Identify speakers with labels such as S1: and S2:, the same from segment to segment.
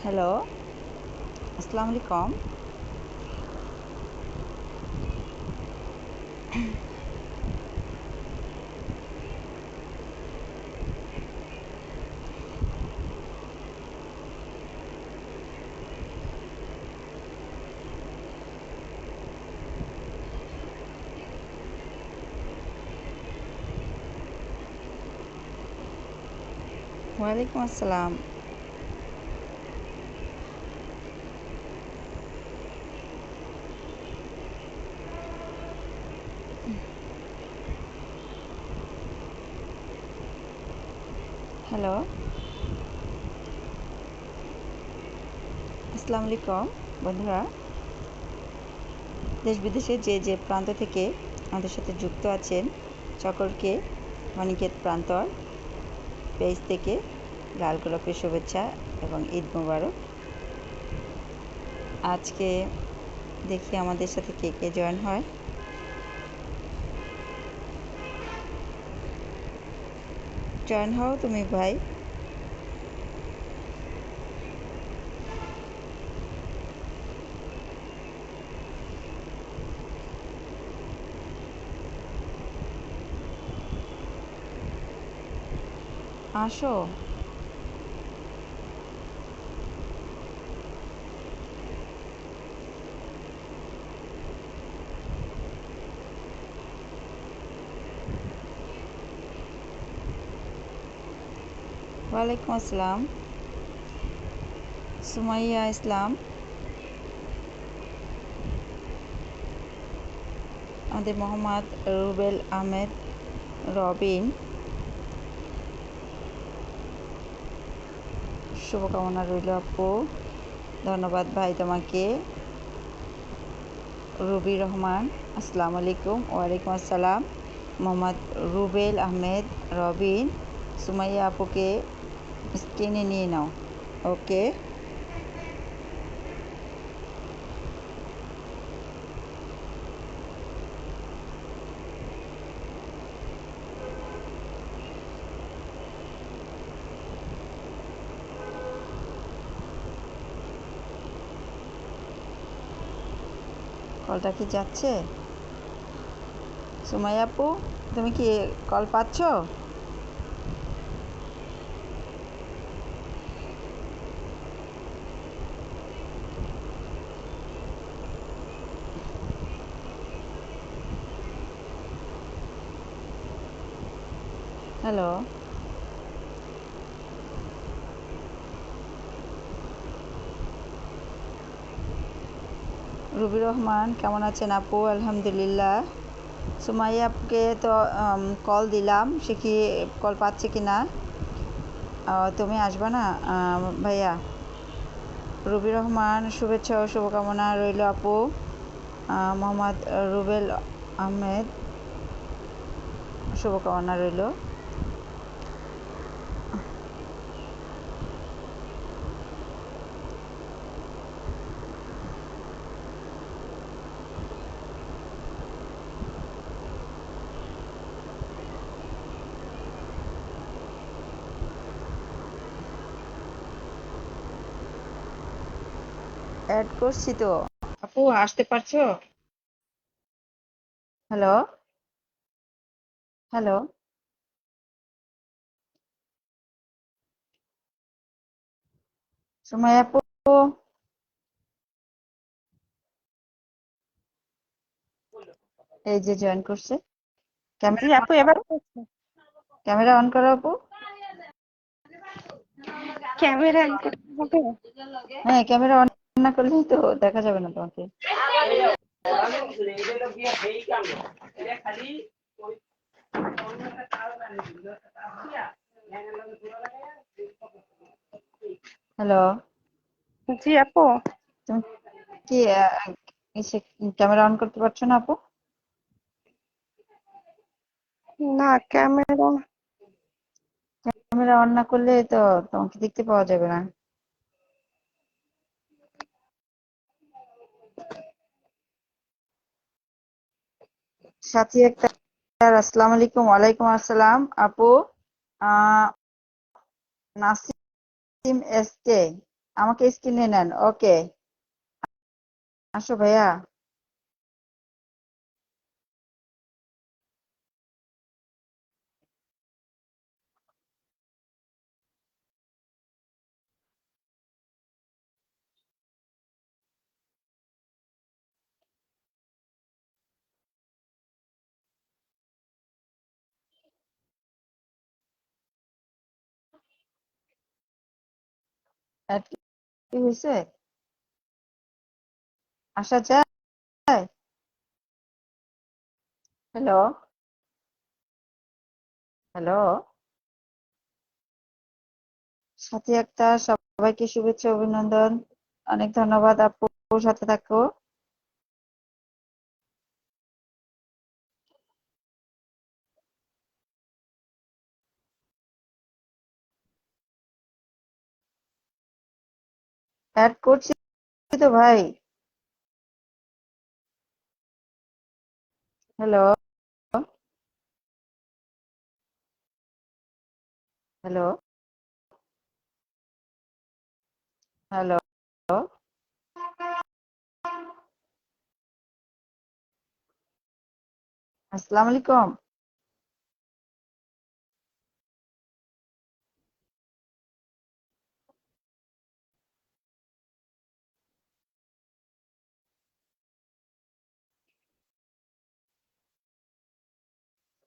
S1: Hello, আসসালামু আলাইকুম। ওয়ালাইকুম আসসালাম। হ্যালো, আসসালামু আলাইকুম বন্ধুরা। দেশ বিদেশে যে প্রান্ত থেকে আমাদের সাথে যুক্ত আছেন সকলকে অনিকেত প্রান্তর পেজ থেকে লাল গোলাপের শুভেচ্ছা এবং ঈদ মোবারক। আজকে দেখি আমাদের সাথে কে কে জয়েন হয়। জয়েন হও তুমি ভাই। আসো। ওয়ালাইকুম আসসালাম। সুমাইয়া ইসলাম, আমাদের মোহাম্মদ রুবেল আহমেদ রবিন, শুভকামনা রইল আপু। ধন্যবাদ ভাই তোমাকে। রুবি রহমান, আসসালামু আলাইকুম। ওয়ালাইকুম আসসালাম। মোহাম্মদ রুবেল আহমেদ রবিন, সুমাইয়া আপুকে স্ক্রিনে নিয়ে নাও। ওকে, কলটা কি যাচ্ছে? সুমাইয়া আপু, তুমি কি কল পাচ্ছ? হ্যালো, রুবি রহমান কেমন আছেন আপু? আলহামদুলিল্লাহ। সুমাইয়া আপুকে তো কল দিলাম, সে কি কল পাচ্ছে কি না? তুমি আসবা না ভাইয়া? রুবি রহমান, শুভেচ্ছা ও শুভকামনা রইল আপু। মোহাম্মদ রুবেল আহমেদ, শুভকামনা রইল। অ্যাড করছি তো আপু আসতে পারছো? Hello, hello. সময় আপু, এই যে জয়েন করছে।
S2: জি
S1: ক্যামেরা
S2: আপু, এবার
S1: ক্যামেরা অন করো আপু।
S2: ক্যামেরা অন করতে হবে।
S1: হ্যাঁ, ক্যামেরা অন না করলেই তো দেখা যাবে না তোমাকে। হ্যালো,
S2: জি আপু।
S1: তুমি কি ক্যামেরা অন করতে পারছো না আপু?
S2: না, ক্যামেরা
S1: ক্যামেরা অন না করলে তো তোমাকে দেখতে পাওয়া যাবে না। সাথী আক্তার, আসসালামু আলাইকুম। ওয়ালাইকুম আসসালাম আপু। আহ নাসিম এস কে, আমাকে স্ক্রিনে নেন। ওকে, আসো ভাইয়া। Add কি হয়েছে? আসা যায়? Hello, hello. সাথী আক্তার, সবাইকে শুভেচ্ছা অভিনন্দন। অনেক ধন্যবাদ আপু, সাথে থাকো। অ্যাড করছি তো ভাই। Hello, hello, hello. আসসালামু আলাইকুম।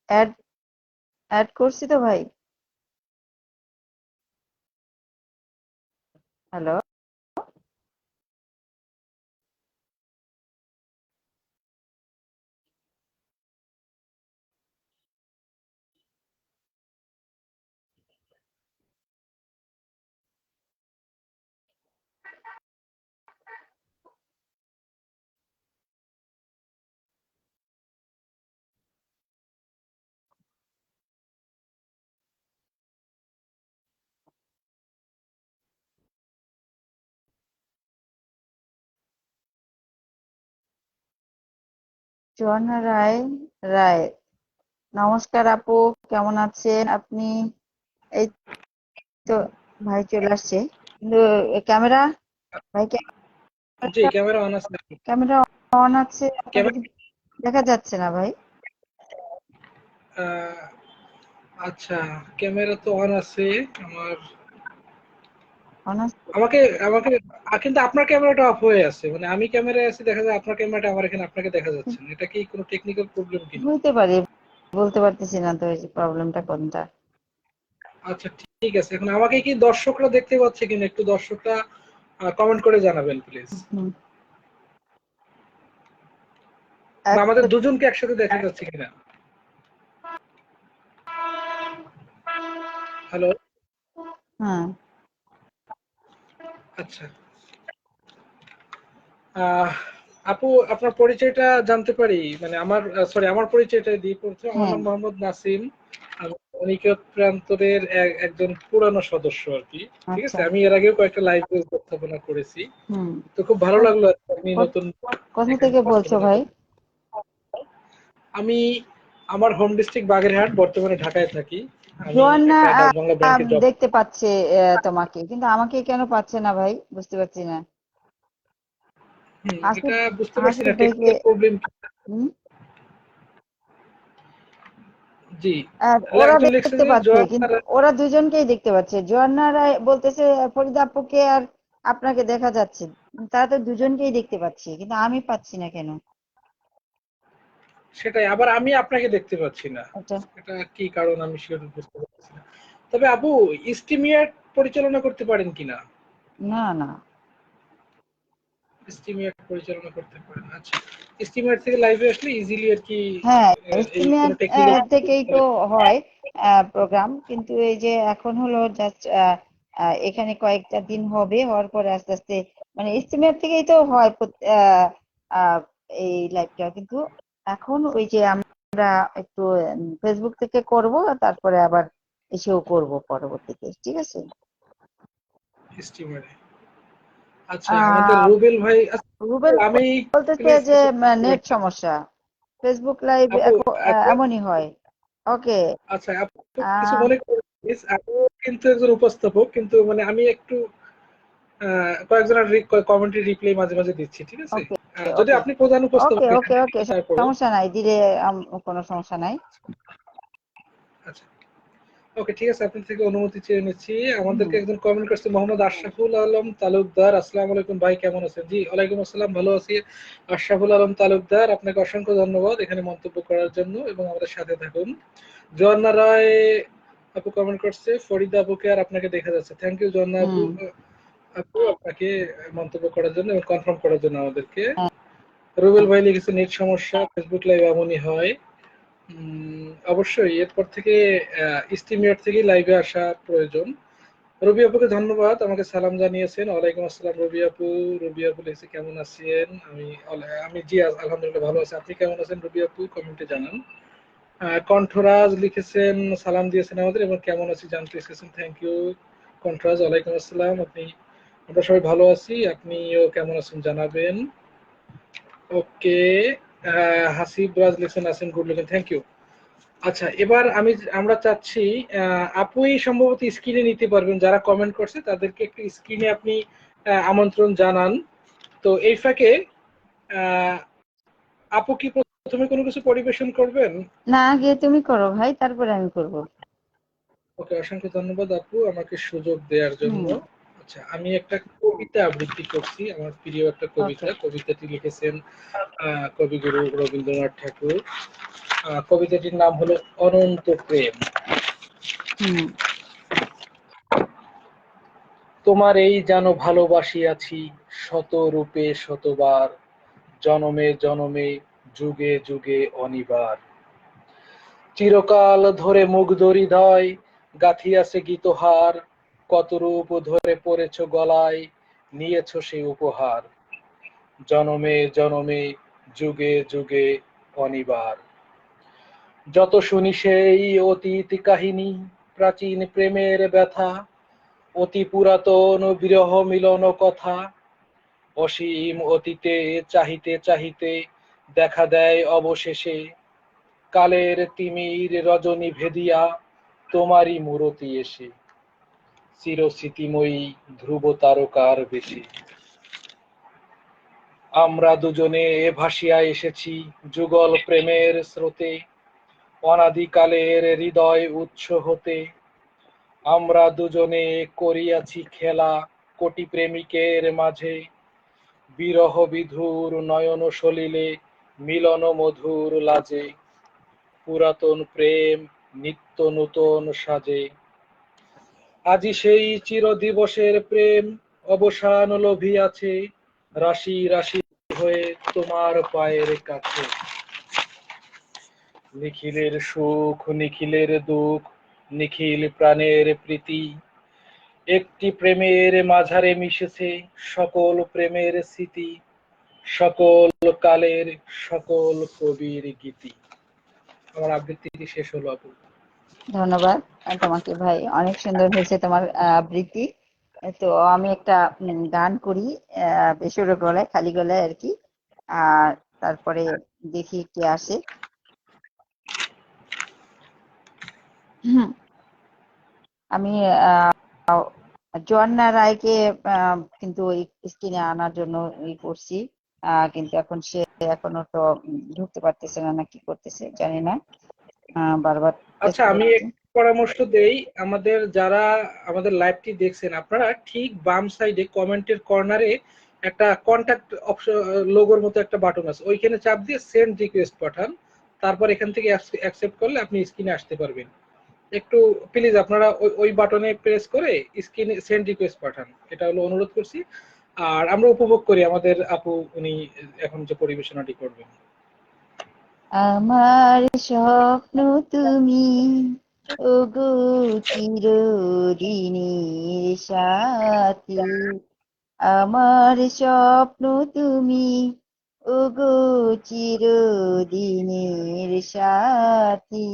S1: অ্যাড অ্যাড করছি তো ভাই। হ্যালো, জোয়ানা রায় রায়, নমস্কার আপু, কেমন আছেন আপনি? এই তো ভাই চলে আসছে, কিন্তু ক্যামেরা, ভাই
S3: জি, ক্যামেরা অন আছে।
S1: ক্যামেরা অন আছে, আপনাকে
S3: ক্যামেরা
S1: দেখা যাচ্ছে না ভাই।
S3: আহ, আচ্ছা, ক্যামেরা তো অন আছে আমার।
S1: অন আছে,
S3: আমাকে আমাকে কিন্তু আপনার ক্যামেরাটা অফ হয়ে আছে, মানে আমি ক্যামেরায় আছি, দেখা যায় আপনার ক্যামেরাটা আমার এখানে আপনাকে দেখা যাচ্ছে না। এটা কি কোনো টেকনিক্যাল প্রবলেম কিনা?
S1: হইতে পারে, বলতে পারতেছি না তো এই যে প্রবলেমটা কোনটা।
S3: আচ্ছা, ঠিক আছে। এখন আমাকে কি দর্শকরা দেখতে পাচ্ছে কিনা, একটু দর্শকরা কমেন্ট করে জানাবেন প্লিজ।
S1: হুম,
S3: বা আমাদের
S1: এক-
S3: দুজনকে একসাথে দেখা যাচ্ছে কিনা। হ্যালো।
S1: হ্যাঁ,
S3: আচ্ছা। আহ, আপু, আপনার পরিচয়টা জানতে পারি? মানে আমার পরিচয়টা দিয়ে পড়ছে। আমার
S1: হ্যাঁ,
S3: নাম মোহাম্মদ নাসিম। আমি অনিকেত প্রান্তরের একজন পুরানো সদস্য আর কি। ঠিক
S1: আচ্ছা,
S3: আছে, আমি এর আগেও কয়েকটা লাইভ উপস্থাপনা করেছি।
S1: হুম।
S3: তো খুব ভালো
S1: কো-
S3: লাগলো আজকে আপনি
S1: কো-
S3: নতুন
S1: কোথা
S3: এখানে
S1: থেকে বলছো
S3: উপস্থাপনা
S1: ভাই?
S3: করতে। আমি আমার হোম ডিস্ট্রিক্ট বাগেরহাট, বর্তমানে ঢাকায় থাকি। আমি
S1: জোয়ান্না
S3: একটা ডাচ বাংলা ব্যাংকে জব।
S1: দেখতে পাচ্ছে তোমাকে, কিন্তু আমাকে কেন পাচ্ছে না ভাই, বুঝতে পারছি না। আসিফ
S3: এটা বুঝতে পারছি
S1: আসিফ
S3: না
S1: ভাইকে
S3: টেকনিক্যাল প্রবলেম।
S1: হুম,
S3: জি,
S1: ওরা
S3: একজন লিখছে
S1: দেখতে
S3: যে
S1: পাচ্ছে,
S3: জোয়ান
S1: কিন্তু ওরা দুজনকেই দেখতে পাচ্ছে। জোয়ান্না রায় বলতেছে ফরিদা আপুকে আর আপনাকে দেখা যাচ্ছে, তারা তো দুজনকেই দেখতে পাচ্ছে, কিন্তু আমি পাচ্ছি না কেন?
S3: সেটাই, আবার আমি আপনাকে দেখতে পাচ্ছি না।
S1: এটা
S3: এটা কি কারণ আমি সেটা বুঝতে পারছি না। তবে আপু স্টিমিয়ার পরিচালনা করতে পারেন কিনা?
S1: না না।
S3: স্টিমিয়ার পরিচালনা করতে পারেন, আচ্ছা। স্টিমিয়ার থেকে লাইভে আসলে ইজিলি আর কি
S1: হ্যাঁ,
S3: এই
S1: স্টিমের
S3: কোনো টেকনিক্যাল
S1: থেকেই তো হয় প্রোগ্রাম, কিন্তু এই যে এখন হলো জাস্ট এখানে কয়েকটা দিন হবে, হওয়ার পরে আস্তে আস্তে মানে স্টিমের থেকেই তো হয় আহ, এই লাইভটা, কিন্তু এখন ওই যে আমরা একটু ফেসবুক থেকে করব, তারপরে আবার এসেও করব পরবর্তীতে, ঠিক আছে?
S3: স্টিমারে। আচ্ছা, আমাদের
S1: আহ
S3: রুবেল ভাই, আচ্ছা,
S1: রুবেল
S3: আমি
S1: বলতেছে
S3: প্লিজ
S1: যে
S3: কিছু
S1: নেট সমস্যা, ফেসবুক লাইভ
S3: আপু
S1: এখন
S3: এখন
S1: এমনই হয়। ওকে।
S3: আচ্ছা আপু কিছু মনে করেন প্লিজ। আপু কিন্তু একজন উপস্থাপক, কিন্তু মানে আমি একটু কয়েকজনের কমেন্টে রিপ্লাই মাঝে মাঝে দিচ্ছি, ঠিক আছে?
S1: ওকে
S3: যদি
S1: ওকে
S3: আপনি প্রধান উপস্থাপক
S1: ওকে ওকে
S3: এখানে,
S1: ওকে
S3: তারপরেও
S1: সমস্যা নাই, দিলে কোনো সমস্যা নাই।
S3: আচ্ছা, ওকে, ঠিক আছে, আপনার থেকে অনুমতি চেয়ে নিচ্ছি।
S1: হুম।
S3: আমাদেরকে একজন কমেন্ট করছে মোহাম্মদ আশরাফুল আলম তালুকদার, আসসালামু আলাইকুম ভাই, কেমন আছেন? জি, ওয়ালাইকুম আসসালাম, ভালো আছি। আশরাফুল আলম তালুকদার, আপনাকে অসংখ্য ধন্যবাদ এখানে মন্তব্য করার জন্য এবং আমাদের সাথে থাকুন। জোয়ান্না রায় আপু কমেন্ট করছে ফরিদা আপুকে আর আপনাকে দেখা যাচ্ছে। থ্যাংক ইউ জোয়ান্না আপু,
S1: হুম।
S3: আপনাকে মন্তব্য করার জন্য এবং কনফার্ম করার জন্য আমাদেরকে।
S1: হ্যাঁ।
S3: রুবেল ভাই লিখেছে নেট সমস্যা, ফেসবুক লাইভ এমনই হয়। অবশ্যই এরপর থেকে স্টিমিয়ার থেকে লাইভে আসা প্রয়োজন। রবি আপুকে ধন্যবাদ, আমাকে সালাম জানিয়েছেন। ওয়ালাইকুম আসসালাম রবি আপু। রবি আপু লিখেছে কেমন আছেন? আমি জি আলহামদুলিল্লাহ ভালো আছি। আপনি কেমন আছেন রবি আপু? কমেন্টে জানান। কণ্ঠরাজ লিখেছেন, সালাম দিয়েছেন আমাদের এবং কেমন আছি জানতে এসেছেন। থ্যাংক ইউ কণ্ঠরাজ, ওয়ালাইকুম আসসালাম। আমরা সবাই ভালো আছি, আপনিও কেমন আছেন জানাবেন। ওকে, হাসিব রাজ লিখেছেন আছেন গুড লিখেন, থ্যাংক ইউ। আচ্ছা, এবার আমরা চাচ্ছি আপুই সম্ভবত স্ক্রিনে নিতে পারবেন, যারা কমেন্ট করছে তাদেরকে একটু স্ক্রিনে আপনি আমন্ত্রণ জানান। তো এই ফাঁকে আহ, আপু কি প্রথমে কোনো কিছু পরিবেশন করবেন?
S1: না, আগে তুমি করো ভাই, তারপরে আমি করব।
S3: ওকে, অসংখ্য ধন্যবাদ আপু আমাকে সুযোগ দেওয়ার জন্য।
S1: হুম।
S3: আচ্ছা, আমি একটা কবিতা আবৃত্তি করছি, আমার প্রিয় একটা
S1: ওকে।
S3: কবিতা। কবিতাটি লিখেছেন কবিগুরু রবীন্দ্রনাথ ঠাকুর। কবিতাটির নাম হলো অনন্ত প্রেম।
S1: হুম।
S3: তোমার এই যেন ভালোবাসিয়াছি শত রূপে শতবার, জনমে জনমে যুগে যুগে অনিবার। চিরকাল ধরে মুগ্ধ হৃদয় গাঁথিয়াছে গীতহার, কত রূপ ধরে পড়েছ গলায়, নিয়েছ সে উপহার। জনমে জনমে যুগে যুগে অনিবার। যত শুনি সেই অতীত কাহিনী, প্রাচীন প্রেমের ব্যথা, অতি পুরাতন বিরহ মিলন কথা, অসীম অতীতে চাহিতে চাহিতে দেখা দেয় অবশেষে কালের তিমির রজনী ভেদিয়া তোমারই মূরতি এসে, চিরস্মৃতিময়ী ধ্রুব তারকার বেশে। আমরা দুজনে ভাসিয়া এসেছি যুগল প্রেমের স্রোতে, অনাদিকালের হৃদয় উৎস হতে। আমরা দুজনে করিয়াছি খেলা কোটি প্রেমিকের মাঝে, বিরহ বিধুর নয়ন সলিলে মিলন মধুর লাজে, পুরাতন প্রেম নিত্য নূতন সাজে। আজি সেই চির দিবসের প্রেম অবসান লভিয়াছে, রাশি রাশি হয়ে তোমার পায়ের কাছে। নিখিলের সুখ নিখিলের দুঃখ নিখিল প্রাণের প্রীতি, একটি প্রেমের মাঝারে মিশেছে সকল প্রেমের স্মৃতি, সকল কালের সকল কবির গীতি। আমার আবৃত্তিটি শেষ হলো আপু।
S1: ধন্যবাদ তোমাকে ভাই, অনেক সুন্দর হয়েছে তোমার আবৃত্তি। তো আমি একটা গান করি বেসুরো গলায়, খালি গলায় আর কি। আর তারপরে দেখি কে আসে। হুম, আমি জোয়ান্না রায়কে কিন্তু স্ক্রিনে আনার জন্য করছি। কিন্তু এখন সে এখনো তো ঢুকতে পারতেছে না, না কি করতেছে জানি না। বারবার
S3: আচ্ছা,
S1: চেষ্টা
S3: আমি
S1: করতেছি।
S3: একটু পরামর্শ দেই। আমাদের যারা আমাদের লাইভটি দেখছেন, আপনারা ঠিক বাম সাইডে কমেন্টের কর্নারে একটা কন্টাক্ট অপশন লোগোর মতো একটা বাটন আছে, ওইখানে চাপ দিয়ে সেন্ড রিকোয়েস্ট পাঠান। তারপর এখান থেকে অ্যাকসেপ্ট করলে আপনি স্ক্রিনে আসতে পারবেন। একটু প্লিজ আপনারা ওই ওই বাটনে প্রেস করে স্ক্রিনে সেন্ড রিকোয়েস্ট পাঠান, এটা হলো অনুরোধ করছি। আর আমরা উপভোগ করি আমাদের আপু উনি এখন যে পরিবেশনাটি করবেন।
S1: আমার স্বপ্ন তুমি, ওগো চিরদিনের সাথী। আমার স্বপ্ন তুমি, ওগো চিরদিনের সাথী।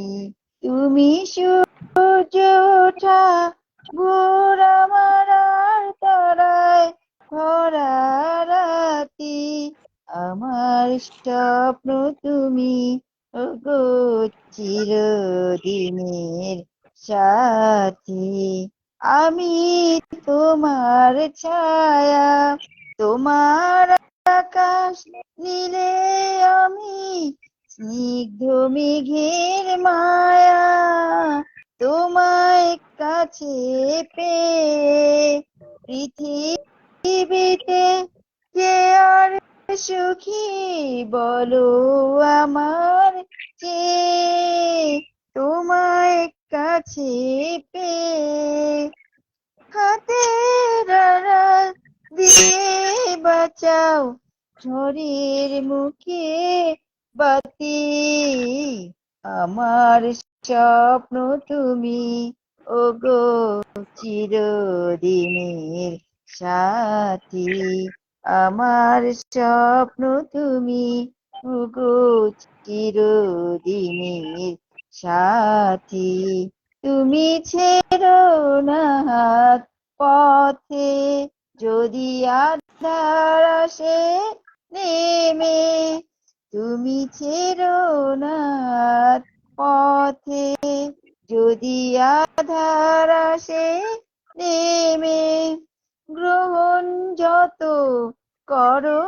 S1: তুমি সূর্য ওঠা ভোর আমার আর তারায় ভরা রাতি। আমার স্বপ্ন তুমি, ওগো চিরদিনের সাথী। আমি তোমার ছায়া, তোমার আকাশ নীলে আমি স্নিগ্ধ মেঘের মায়া। তোমায় কাছে পেয়ে পৃথিবীতে কে আর সুখী বলো আমার চেয়ে। তোমায় কাছে পেয়ে হাতের আড়াল দিয়ে বাঁচাও ঝড়ের মুখে বাতি। আমার স্বপ্ন তুমি, ওগো চিরদিনের সাথী। আমার স্বপ্ন তুমি, ওগো চিরদিনের সাথী। তুমি ছেড়ো না হাত পথে, যদি আঁধার আসে নেমে। তুমি ছেড়ো না হাত পথে, যদি আঁধার আসে নেমে। গ্রহণ যত করো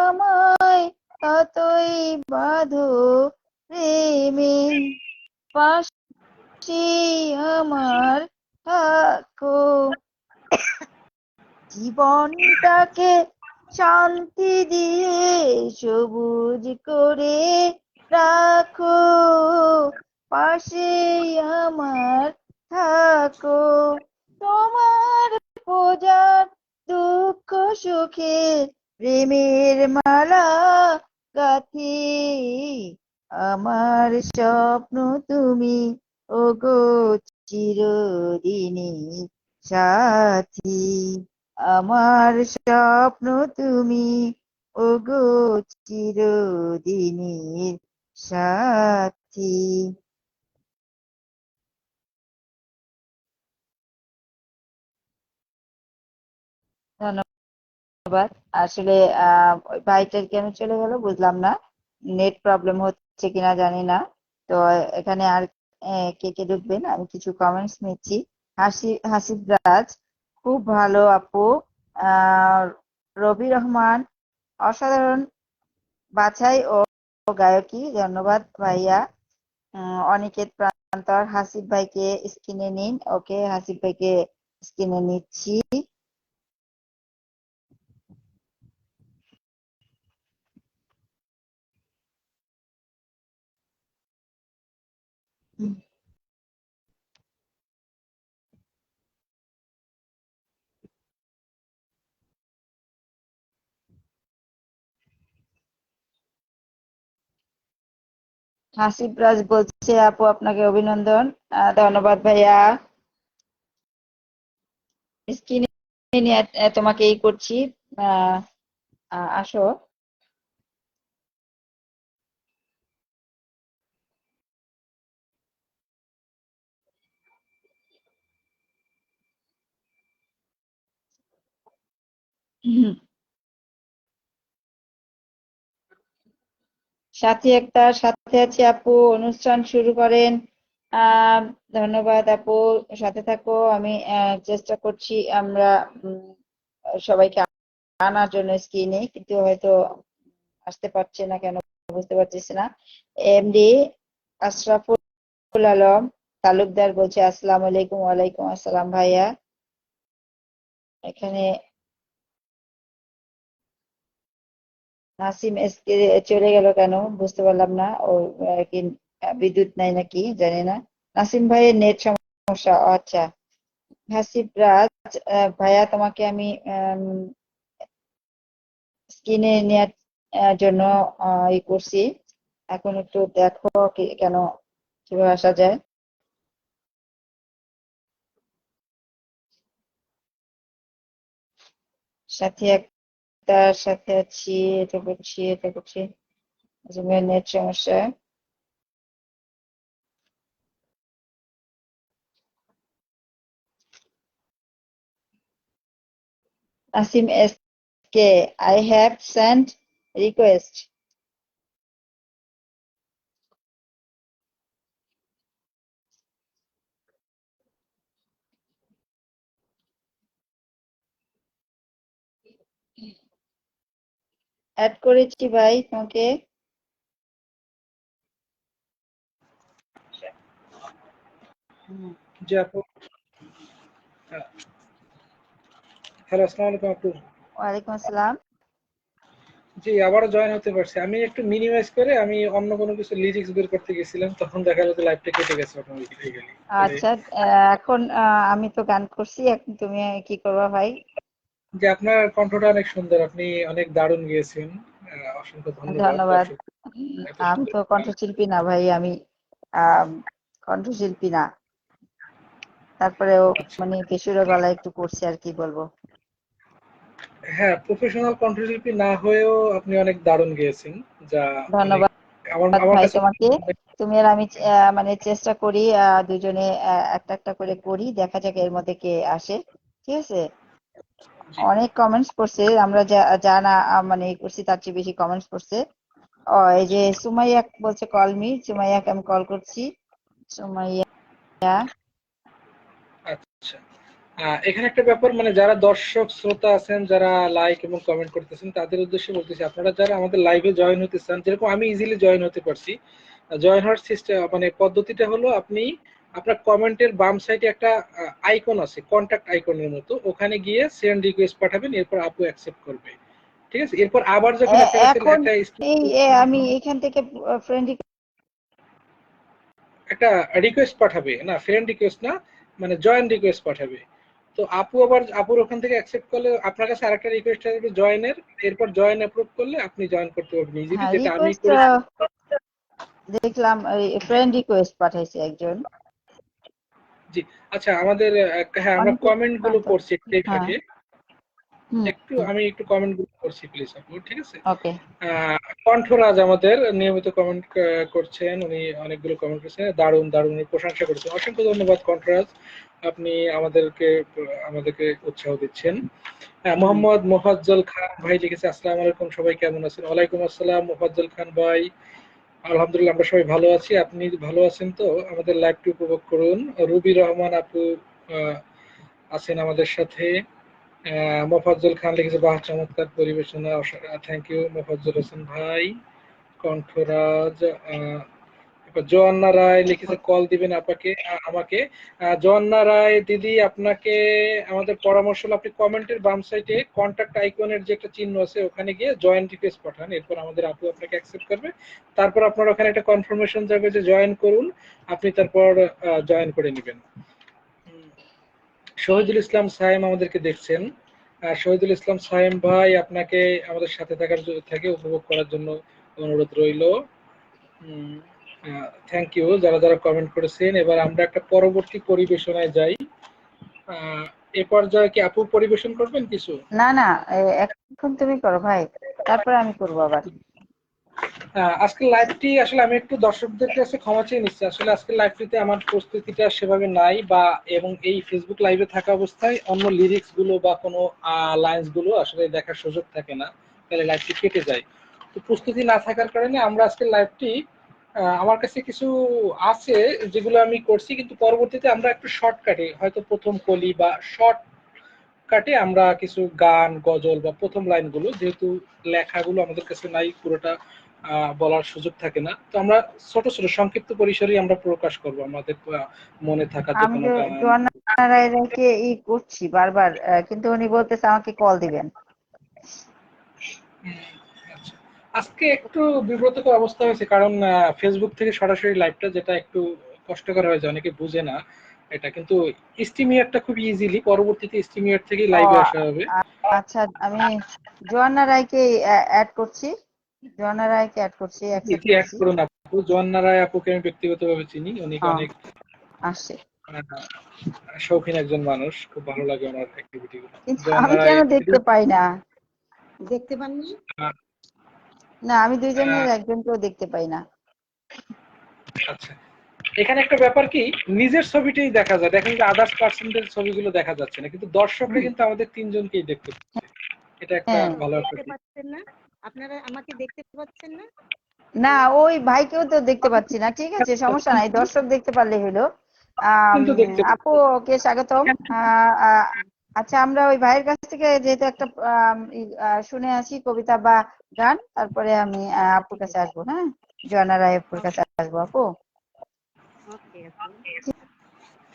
S1: আমায়, ততই বাঁধো প্রেমে। পাশে আমার থাকো, জীবনটাকে শান্তি দিয়ে সবুজ করে রাখো। পাশে আমার থাকো, তোমার পূজার দুঃখ সুখে প্রেমের মালা গাথি। আমার স্বপ্ন তুমি, ওগো চিরদিনের সাথী। আমার স্বপ্ন তুমি, ওগো চিরদিনের সাথী। ধন্যবাদ। আসলে ওই ভাইটার কেন চলে গেল বুঝলাম না, নেট প্রবলেম হচ্ছে কিনা জানি না। তো এখানে আর কে কে ঢুকবেন, আমি কিছু কমেন্টস নিচ্ছি। হাসিব রাজ, খুব ভালো আপু। আহ রবি রহমান, অসাধারণ বাছাই ও গায়কী, ধন্যবাদ ভাইয়া। অনিকেত প্রান্তর, হাসিব ভাইকে স্ক্রিনে নিন। ওকে, হাসিব ভাইকে স্ক্রিনে নিচ্ছি। হাসিব রাজ বলছে, আপু আপনাকে অভিনন্দন। ধন্যবাদ ভাইয়া। স্ক্রিনে নিয়ে তোমাকে এই করছি। আহ, আসো। সাথী একতার, সাথে আছি আপু, অনুষ্ঠান শুরু করেন। আহ ধন্যবাদ আপু, সাথে থাকো। আমি চেষ্টা করছি আমরা সবাইকে আনার জন্য স্ক্রিনে, কিন্তু হয়তো আসতে পারছে না কেন বুঝতে পারতেছি না। এমডি আশরাফুল আলম তালুকদার বলছে আসসালামু আলাইকুম। ওয়ালাইকুম আসসালাম ভাইয়া। এখানে নাসিম এসকে চলে গেল কেন বুঝতে পারলাম না। ও কি বিদ্যুৎ নাই নাকি জানি না। নাসিম ভাইয়ের নেট সমস্যা। ও আচ্ছা। হাসিব রাজ ভাইয়া তোমাকে আমি স্ক্রিনে নেওয়ার জন্য ই করছি। এখন একটু দেখো কেন কিভাবে আসা যায়। সাথে একটার সাথে আছি, এটা করছি। জুমের নেট সমস্যা। Nasim S K I have sent request. Add করেছি ভাই তোমাকে।
S3: জি আপু। হ্যালো, আসসালামু আলাইকুম আপু।
S1: ওয়ালাইকুম আসসালাম।
S3: জি, আবারও জয়েন হতে পারছি। আমি একটু মিনিমাইজ করে আমি অন্য কোনো কিছু লিরিক্স বের করতে গেছিলাম, তখন দেখা যাচ্ছে লাইভটা কেটে গেছে অটোমেটিক্যালি।
S1: আচ্ছা এখন আমি তো গান করছি, এখন তুমি কি করবা ভাই?
S3: যে আপনার কণ্ঠটা অনেক সুন্দর, আপনি অনেক দারুণ গেয়েছেন। অসংখ্য ধন্যবাদ
S1: ধন্যবাদ।
S3: দর্শক এত
S1: আমি
S3: সুন্দর।
S1: তো কণ্ঠশিল্পী না ভাই, আমি আম, কণ্ঠশিল্পী না। তারপরেও
S3: আচ্ছা,
S1: মানে কিশোরের গলায় একটু করছি আর কি বলবো।
S3: হ্যাঁ, প্রফেশনাল কণ্ঠশিল্পী না হয়েও আপনি অনেক দারুণ গেয়েছেন, যা অনেক
S1: ধন্যবাদ
S3: আমার আমার
S1: ভাই
S3: কাছে
S1: তোমাকে। তুমি আর আমি মানে চেষ্টা করি দুজনে একটা একটা করে করি, দেখা যাক এর মধ্যে কে আসে। ঠিক আছে।
S3: জি।
S1: অনেক কমেন্টস করছে, আমরা যা যা না মানে করছি তার চেয়ে বেশি কমেন্টস করছে। ও এই যে সুমাইয়া বলছে কল মি, সুমাইয়াকে আমি কল করছি। সুমাইয়া।
S3: আচ্ছা, এখানে একটা ব্যাপার, মানে যারা দর্শক শ্রোতা আছেন, যারা লাইক এবং কমেন্ট করতেছেন, তাদের উদ্দেশ্যে বলতেছি, আপনারা যারা আমাদের লাইভে জয়েন হতে চান, যেরকম আমি ইজিলি জয়েন হতে পারছি। জয়েন হওয়ার সিস্টেম মানে পদ্ধতিটা হলো, আপনি আপনার কমেন্টের বাম সাইডে একটা আইকন আছে, কন্টাক্ট আইকনের মতো, ওখানে গিয়ে সেন্ড রিকোয়েস্ট পাঠাবেন, এরপর আপু অ্যাকসেপ্ট করবে। ঠিক আছে, এরপর আবার যখন আপনার কাছে
S1: এখন
S3: একটা
S1: এই আমি এখান থেকে ফ্রেন্ড
S3: একটা রিকোয়েস্ট পাঠাবে, না ফ্রেন্ড রিকোয়েস্ট না, মানে জয়েন রিকোয়েস্ট পাঠাবে। তো আপু আবার আপুর ওখান থেকে অ্যাকসেপ্ট করলে আপনার কাছে আরেকটা রিকোয়েস্ট আসবে জয়েনের, এরপর জয়েন অ্যাপ্রুভ করলে আপনি জয়েন করতে পারবেন ইজিলি,
S1: হ্যাঁ
S3: যেটা আমি
S1: রিকোয়েস্ট
S3: করেছি।
S1: দেখলাম, ফ্রেন্ড রিকোয়েস্ট পাঠাইছে একজন।
S3: জি। আচ্ছা, আমাদের হ্যাঁ, আমরা
S1: অনেকে
S3: কমেন্ট গুলো করছি একটু
S1: হ্যাঁ।
S3: ফাঁকে।
S1: হুম।
S3: আমি একটু কমেন্ট গুলো করছি প্লিজ আপু, ঠিক আছে।
S1: ওকে।
S3: কণ্ঠরাজ আমাদের নিয়মিত কমেন্ট করছেন, উনি অনেকগুলো কমেন্ট করেছেন, দারুণ দারুণ উনি প্রশংসা করেছেন। অসংখ্য ধন্যবাদ কণ্ঠরাজ, আপনি আমাদেরকে উৎসাহ দিচ্ছেন। মোহাম্মদ মোফাজ্জল খান ভাই লিখেছে, আসসালামু আলাইকুম, সবাই কেমন আছেন? ওয়ালাইকুম আসসালাম মোফাজ্জল খান ভাই। আলহামদুলিল্লাহ, আমরা সবাই ভালো আছি। আপনি ভালো আছেন তো? আমাদের লাইভটি উপভোগ করুন। রুবি রহমান আপু আহ, আছেন আমাদের সাথে। মোফাজ্জল খান লিখেছে, বাহ চমৎকার পরিবেশনা। থ্যাংক ইউ মোফাজ্জল হোসেন ভাই। কণ্ঠরাজ। এরপর জোয়ান্না রায় লিখেছে, কল দিবেন আমাকে। জোয়ান্না রায় দিদি, আপনাকে আমাদের পরামর্শ হলো, আপনি কমেন্টের বাম সাইডে কন্টাক্ট আইকনের যে একটা চিহ্ন আছে, ওখানে গিয়ে জয়েন রিকোয়েস্ট পাঠান, এরপর আমাদের আপু আপনাকে অ্যাকসেপ্ট করবে। তারপর আপনার ওখানে একটা কনফার্মেশন যাবে যে জয়েন করুন, আপনি তারপর জয়েন করে নেবেন। শহীদুল ইসলাম সায়েম আমাদেরকে দেখছেন। শহীদুল ইসলাম সায়েম ভাই, আপনাকে আমাদের সাথে থেকে উপভোগ করার জন্য অনুরোধ রইল। থ্যাংক ইউ যারা যারা কমেন্ট করেছেন। এবার আমরা একটা পরবর্তী পরিবেশনায় যাই। এ পর্যায়ে কি আপু পরিবেশন করবেন কিছু?
S1: না না, এখন তুমি করো ভাই, তারপরে আমি করবো আবার।
S3: আজকের লাইভটি আসলে আমি একটু দর্শকদের কাছে ক্ষমা চেয়ে নিচ্ছি, আসলে আজকের লাইভটিতে আমার প্রস্তুতিটা সেভাবে নাই, বা এবং এই ফেসবুক লাইভে থাকা অবস্থায় অন্য লিরিক্স গুলো বা কোনো লাইন্স গুলো আসলে দেখার সুযোগ থাকে না, তাহলে লাইভটি কেটে যায়। তো প্রস্তুতি না থাকার কারণে আমরা আজকের লাইভটি, আমার কাছে কিছু আছে যেগুলো আমি করছি, কিন্তু পরবর্তীতে আমরা একটু শর্টকাটে, হয়তো প্রথম কলি বা শর্ট কাটে আমরা কিছু গান, গজল বা প্রথম লাইনগুলো, যেহেতু লেখাগুলো আমাদের কাছে নাই, পুরোটা বলার সুযোগ থাকে না, তো আমরা ছোট ছোট সংক্ষিপ্ত পরিসরেই আমরা প্রকাশ করব আমাদের মনে থাকা যে
S1: আমি
S3: কোনো
S1: তো
S3: গান।
S1: জোয়ান্না রায়কে করছি বারবার, কিন্তু উনি বলতেছে আমাকে কল দিবেন।
S3: আচ্ছা, আজকে একটু বিব্রতকর অবস্থা হয়েছে, কারণ ফেসবুক থেকে সরাসরি লাইভটা, যেটা একটু কষ্টকর হয়ে যায়, অনেকে বুঝে না এটা, কিন্তু স্টিমিয়ারটা খুব ইজিলি, পরবর্তীতে স্টিমিয়ার থেকে
S1: ও
S3: লাইভে আসা হবে।
S1: আচ্ছা, আমি জোয়ান্না রায়কে অ্যাড করছি, জোয়ান্না রায়কে অ্যাড করছি, অ্যাকসেপ্ট
S3: এটি অ্যাড
S1: করছি।
S3: করুন আপু। জোয়ান্না রায় আপুকে আমি ব্যক্তিগতভাবে চিনি, উনি
S1: হ্যাঁ,
S3: অনেক
S1: আসছে।
S3: শৌখিন একজন মানুষ, খুব ভালো লাগে ওনার অ্যাক্টিভিটি গুলো।
S1: কিন্তু
S3: জোয়ান্না
S1: আমি
S3: রায়
S1: কেন দেখতে পাই না?
S4: দেখতে পাননি?
S1: না, আমি দুইজনের একজনকেও দেখতে পাই না।
S3: আচ্ছা, এখানে একটা ব্যাপার কি, নিজের ছবিটাই দেখা যায়, দেখেন যে আদার্স পার্সনদের ছবিগুলো দেখা যাচ্ছে না, কিন্তু দর্শকরা কিন্তু আমাদের তিনজনকেই দেখতে পাচ্ছে। এটা একটা
S1: হ্যাঁ,
S3: ভালো
S4: দেখতে
S3: একটা।
S4: পাচ্ছেন না? আপনারা আমাকে দেখতে পাচ্ছেন না?
S1: না ওই ভাইকেও তো দেখতে পাচ্ছি না। ঠিক আছে, সমস্যা নাই, দর্শক দেখতে পারলে হলো।
S3: কিন্তু দেখতে
S1: আপু, ওকে স্বাগতম। আহ, আহ, আচ্ছা, আমরা ওই ভাইয়ের কাছ থেকে যেহেতু একটা শুনে আসি কবিতা বা গান, তারপরে আমি আপুর কাছে আসবো। হ্যাঁ, জয়না রায় আপুর কাছে আসবো। আপু
S4: ওকে আপু।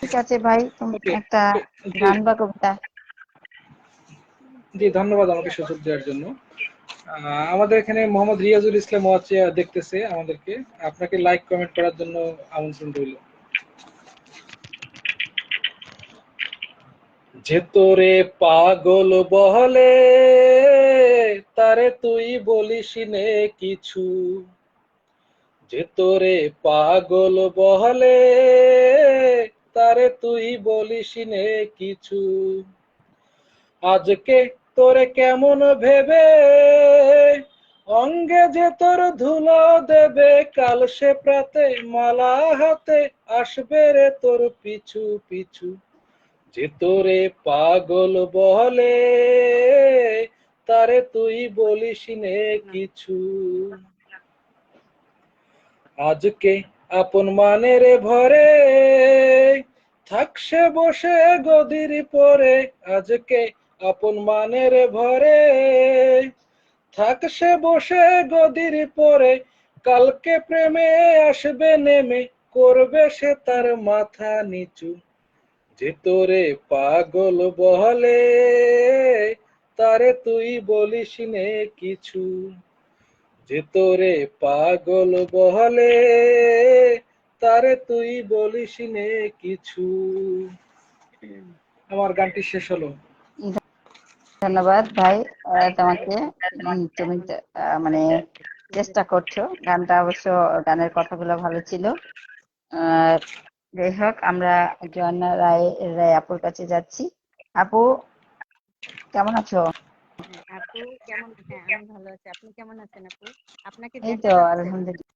S1: ঠিক আছে ভাই, তুমি
S3: ওকে,
S1: একটা
S3: জি
S1: গান বা কবিতা।
S3: জি, ধন্যবাদ আমাকে সুযোগ দেওয়ার জন্য। আমাদের এখানে মোহাম্মদ রিয়াজুল ইসলাম ওয়াচে দেখতেছে আমাদেরকে, আপনাকে লাইক কমেন্ট করার জন্য আমন্ত্রণ রইল। যে তোরে পাগল বলে, তারে তুই বলিস নে কিছু, যে তোরে পাগল বলে, তারে তুই বলিস নে কিছু, আজকে তোরে কেমন ভেবে অঙ্গে যে তোর ধুলো দেবে, কাল সে প্রাতে মালা হাতে আসবে রে তোর পিছু পিছু, যে তোরে পাগল বলে, তারে তুই বলিস নে কিছু, আজকে আপন মানের ভরে থাকছে বসে গদির পরে, আজকে আপন মানের ভরে থাকছে বসে গদির পরে, কালকে প্রেমে আসবে নেমে, করবে সে তার মাথা নিচু, যে তোরে পাগল বলে, তারে তুই বলিস নে কিছু, যে তোরে পাগল বলে, তারে তুই বলিস নে কিছু। আমার গানটি শেষ হলো।
S1: ধন্যবাদ ভাই, তোমাকে। তুমি মানে চেষ্টা করছো। গানটা অবশ্য, গানের কথাগুলো ভালো ছিল। যাই হোক, আমরা জয়না রায় রায় আপুর কাছে যাচ্ছি। আপু কেমন আছো?
S4: আপু কেমন? হ্যাঁ, আমি ভালো আছি। আপনি কেমন আছেন আপু? আপনাকে
S1: এই
S4: দেখা
S1: তো
S4: যাচ্ছে?
S1: আলহামদুলিল্লাহ।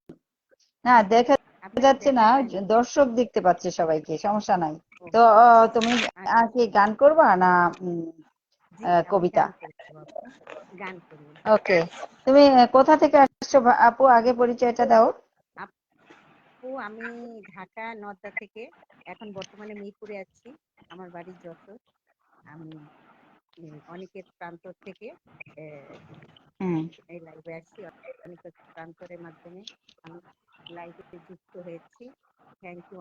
S1: না, দেখা
S4: আপনাকে
S1: যাচ্ছে
S4: দেখা
S1: না,
S4: যায় না?
S1: দর্শক দেখতে পাচ্ছে সবাইকে, সমস্যা নাই।
S4: ও,
S1: তো তুমি
S4: আচ্ছা।
S1: কি গান করবা না
S4: জি, আমি
S1: কবিতা?
S4: গান করব আপু। গান করব।
S1: ওকে, তুমি কোথা থেকে আসছো আপু, আগে পরিচয়টা দাও।
S4: আপু, আমি ঢাকা নওদা থেকে, এখন বর্তমানে মিরপুরে আছি। আমার বাড়ি যশোর। আমি অনেকের প্রান্তর থেকে
S1: হুম,
S4: এই লাইভে আসছি। অনেকের প্রান্তরের মাধ্যমে আমি লাইভে যুক্ত হয়েছি। থ্যাংক ইউ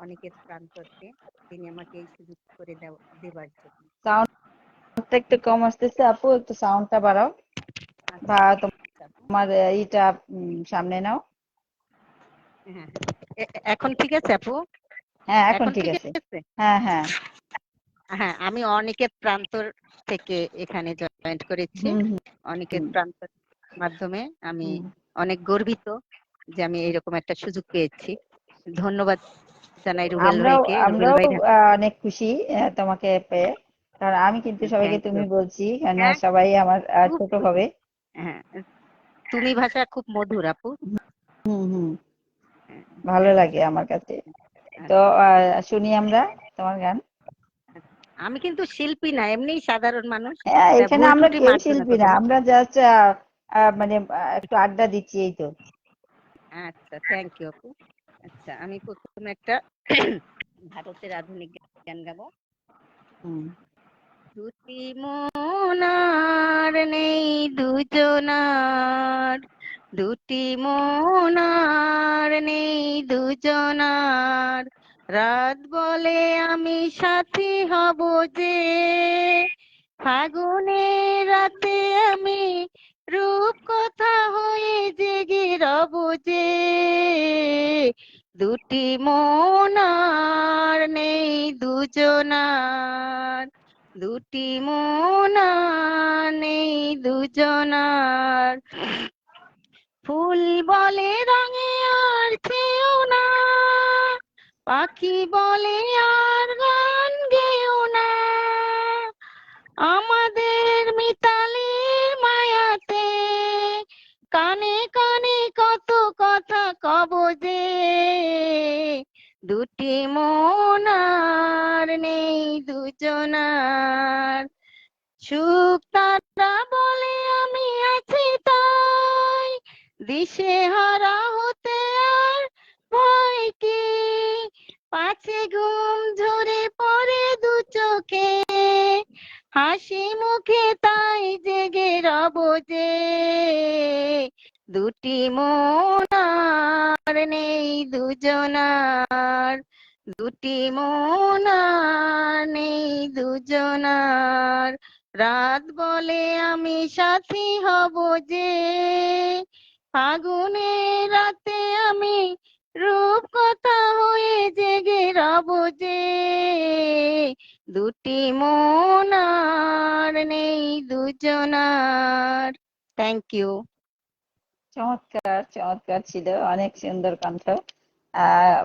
S4: অনেকের প্রান্তরকে, তিনি আমাকে এই সুযোগ করে দেবার জন্য।
S1: সাউন্ডটা একটু কম আসতেছে আপু, একটু সাউন্ডটা বাড়াও বা
S4: আচ্ছা আপু।
S1: তোমার এইটা সামনে নাও।
S4: হ্যাঁ, এখন ঠিক আছে আপু?
S1: হ্যাঁ, এখন
S4: এখন
S1: ঠিক
S4: ঠিক
S1: আছে।
S4: আছে?
S1: হ্যাঁ হ্যাঁ।
S4: হ্যাঁ, আমি অনেকের প্রান্তর থেকে এখানে জয়েন্ট করেছি।
S1: হুম
S4: অনেকের
S1: হুম
S4: প্রান্তর মাধ্যমে আমি
S1: হুম।
S4: অনেক গর্বিত যে আমি এরকম একটা সুযোগ পেয়েছি। ধন্যবাদ জানাই রুবেল
S1: আমরাও
S4: ভাইকে। রুবেল
S1: আমরাও
S4: ভাই
S1: অনেক খুশি তোমাকে পেয়ে। কারণ আমি কিন্তু সবাইকে
S4: থ্যাংক
S1: তুমি
S4: ইউ।
S1: বলছি, কেন
S4: হ্যাঁ,
S1: সবাই আমার
S4: খুব
S1: ছোট
S4: খুশি।
S1: হবে।
S4: হ্যাঁ, তুমি ভাষা খুব মধুর আপু।
S1: হুম হুম,
S4: হ্যাঁ,
S1: ভালো লাগে আমার কাছে। তো
S4: আচ্ছা।
S1: শুনি আমরা তোমার গান।
S4: আমি কিন্তু শিল্পী না, এমনিই সাধারণ মানুষ।
S1: হ্যাঁ,
S4: তা
S1: এখানে
S4: ভুল
S1: আমরা
S4: ত্রুটি
S1: কেউ
S4: মার্জনা
S1: শিল্পী না,
S4: করবেন।
S1: আমরা জাস্ট মানে একটু আড্ডা দিচ্ছি, এই তো।
S4: আচ্ছা, থ্যাংক ইউ আপু। আচ্ছা, আমি প্রথমে একটা ভারতের আধুনিক গান গাবো।
S1: হুম,
S4: দুটি মন আর নেই দুজনার, দুটি মন আর নেই দুজনার, রাত বলে আমি সাথী হব যে, ফাগুনের রাতে আমি রূপকথা হয়ে জেগে রব যে, দুটি মন আর নেই দুজনার, দুটি মন আর নেই দুজনার, ফুল বলে রঙে আর চেয়েও না, পাখি বলে আর গান গেও না, আমাদের মিতালির মায়াতে কানে কানে কত কথা কব যে, দুটি মন আর নেই দুজনার, সুখ তারা বলে আমি আছি তাই, দিশেহারা হতে আর ভয় কি, পাছে ঘুম ঝরে পড়ে দু চোখে, হাসি মুখে তাই জেগে রব যে, দুটি মন আর নেই দুজনার, দুটি মন আর নেই দুজনার, রাত বলে আমি সাথী হব যে, ফাগুনের রাতে আমি রূপকথা হয়ে জেগে রব যে, দুটি মন আর নেই দুজনার। Thank you.
S1: চমৎকার চমৎকার ছিল, অনেক সুন্দর কণ্ঠ। আহ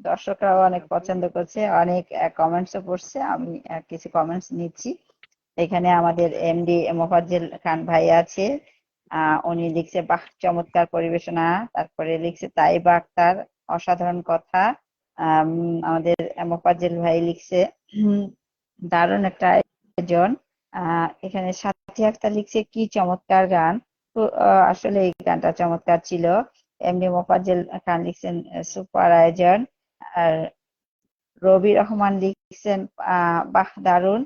S1: দর্শকরাও অনেক পছন্দ করছে, অনেক কমেন্টসও পড়ছে। আমি কিছু কমেন্টস নিচ্ছি। এখানে আমাদের এমডি মোফাজ্জেল খান ভাই আছে, উনি লিখছে বাহ চমৎকার পরিবেশনা। তারপরে লিখছে তাইবা আক্তার অসাধারণ কথা। আমাদের মোফাজ্জেল ভাই লিখছে দারুণ একটা আয়োজন। এখানে সাথী আক্তার লিখছে কি চমৎকার গান। তো আসলে এই গানটা চমৎকার ছিল। এমডি মোফাজ্জেল খান লিখছেন সুপার আয়োজন। আর রবি রহমান লিখছেন বাহ দারুণ।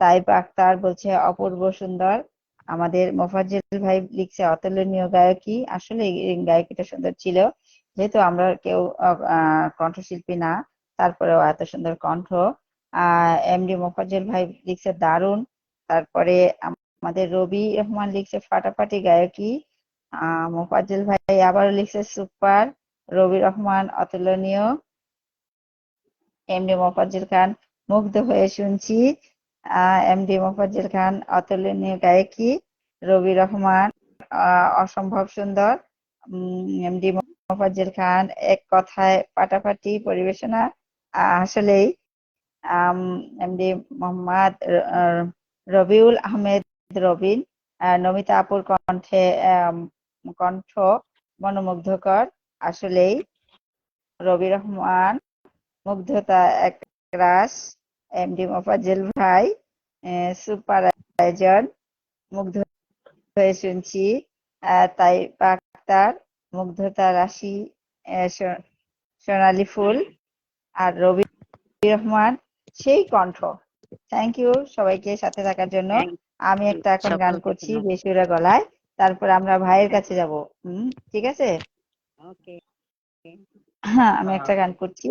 S1: তাইবা আক্তার বলছে অপূর্ব সুন্দর। আমাদের মোফাজ্জেল ভাই লিখছে অতুলনীয় গায়কী। আসলে এই গায়কীটা সুন্দর ছিল, যেহেতু আমরা কেউ কণ্ঠশিল্পী না, তারপরেও এত সুন্দর কণ্ঠ। এমডি মোফাজ্জেল ভাই লিখছে দারুণ। তারপরে আমাদের রবি রহমান লিখছে ফাটাফাটি গায়কী। মোফাজ্জেল ভাই আবারও লিখছে সুপার। রবি রহমান অতুলনীয়। এমডি মোফাজ্জেল খান মুগ্ধ হয়ে শুনছি। এমডি মোফাজ্জেল খান অতুলনীয় গায়কী। রবি রহমান অসম্ভব সুন্দর। এমডি মোফাজ্জেল খান এক কথায় ফাটাফাটি পরিবেশনা। আসলেই এমডি মোহাম্মদ রবিউল আহমেদ রবিন, নমিতা আপুর কণ্ঠে কণ্ঠ মনোমুগ্ধকর। আসলেই রবি রহমান মুগ্ধতা এক রাস। এমডি মোফাজ্জেল ভাই সুপার আয়োজন, মুগ্ধ হয়ে শুনছি। তাই আক্তার মুগ্ধতা রাশি, সোনালী ফুল। আর রবি রহমান সেই কণ্ঠ। থ্যাংক ইউ সবাইকে সাথে থাকার জন্য। আমি একটা এখন গান করছি বেসুরা গলায়, তারপর আমরা ভাইয়ের কাছে যাব। ঠিক আছে?
S4: ওকে।
S1: হ্যাঁ, আমি একটা গান করছি।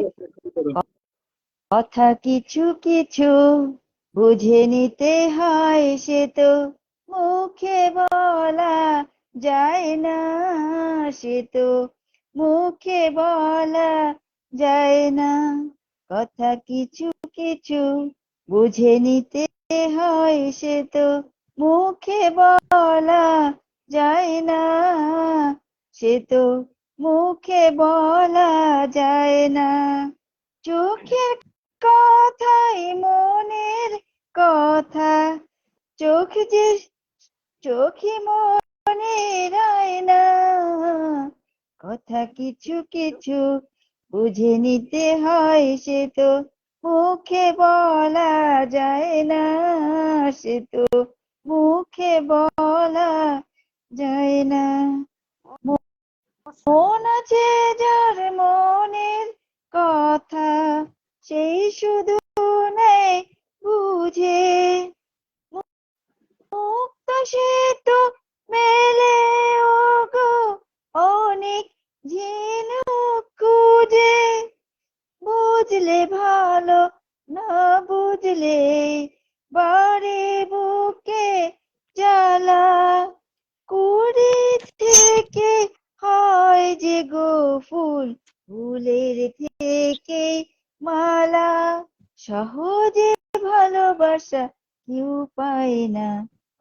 S1: কথা কিছু কিছু বুঝে নিতে হয়, সে তো মুখে বলা যায় না, সে তো মুখে বলা যায় না। কথা কিছু কিছু বুঝে নিতে হয়, সে তো মুখে বলা যায় না, সে তো মুখে বলা যায় না। চোখের কথাই মনের কথা, চোখে মনের আয়না। কথা কিছু কিছু বুঝে নিতে হয়, সে তো মুখে বলা যায় না, সে তো মুখে বলা যায় না। মন আছে যার মনের কথা, সেই শুধু নেই বুঝে, সে তো মেলে ওগো অনেক ঝিনুক খুঁজে, বুঝলে ভালো, না বুঝলে বারে বুকে জ্বালা। কুড়ি থেকে হয় যে গো ফুল, ফুলের থেকে মালা। সহজে ভালোবাসা কেউ পায় না,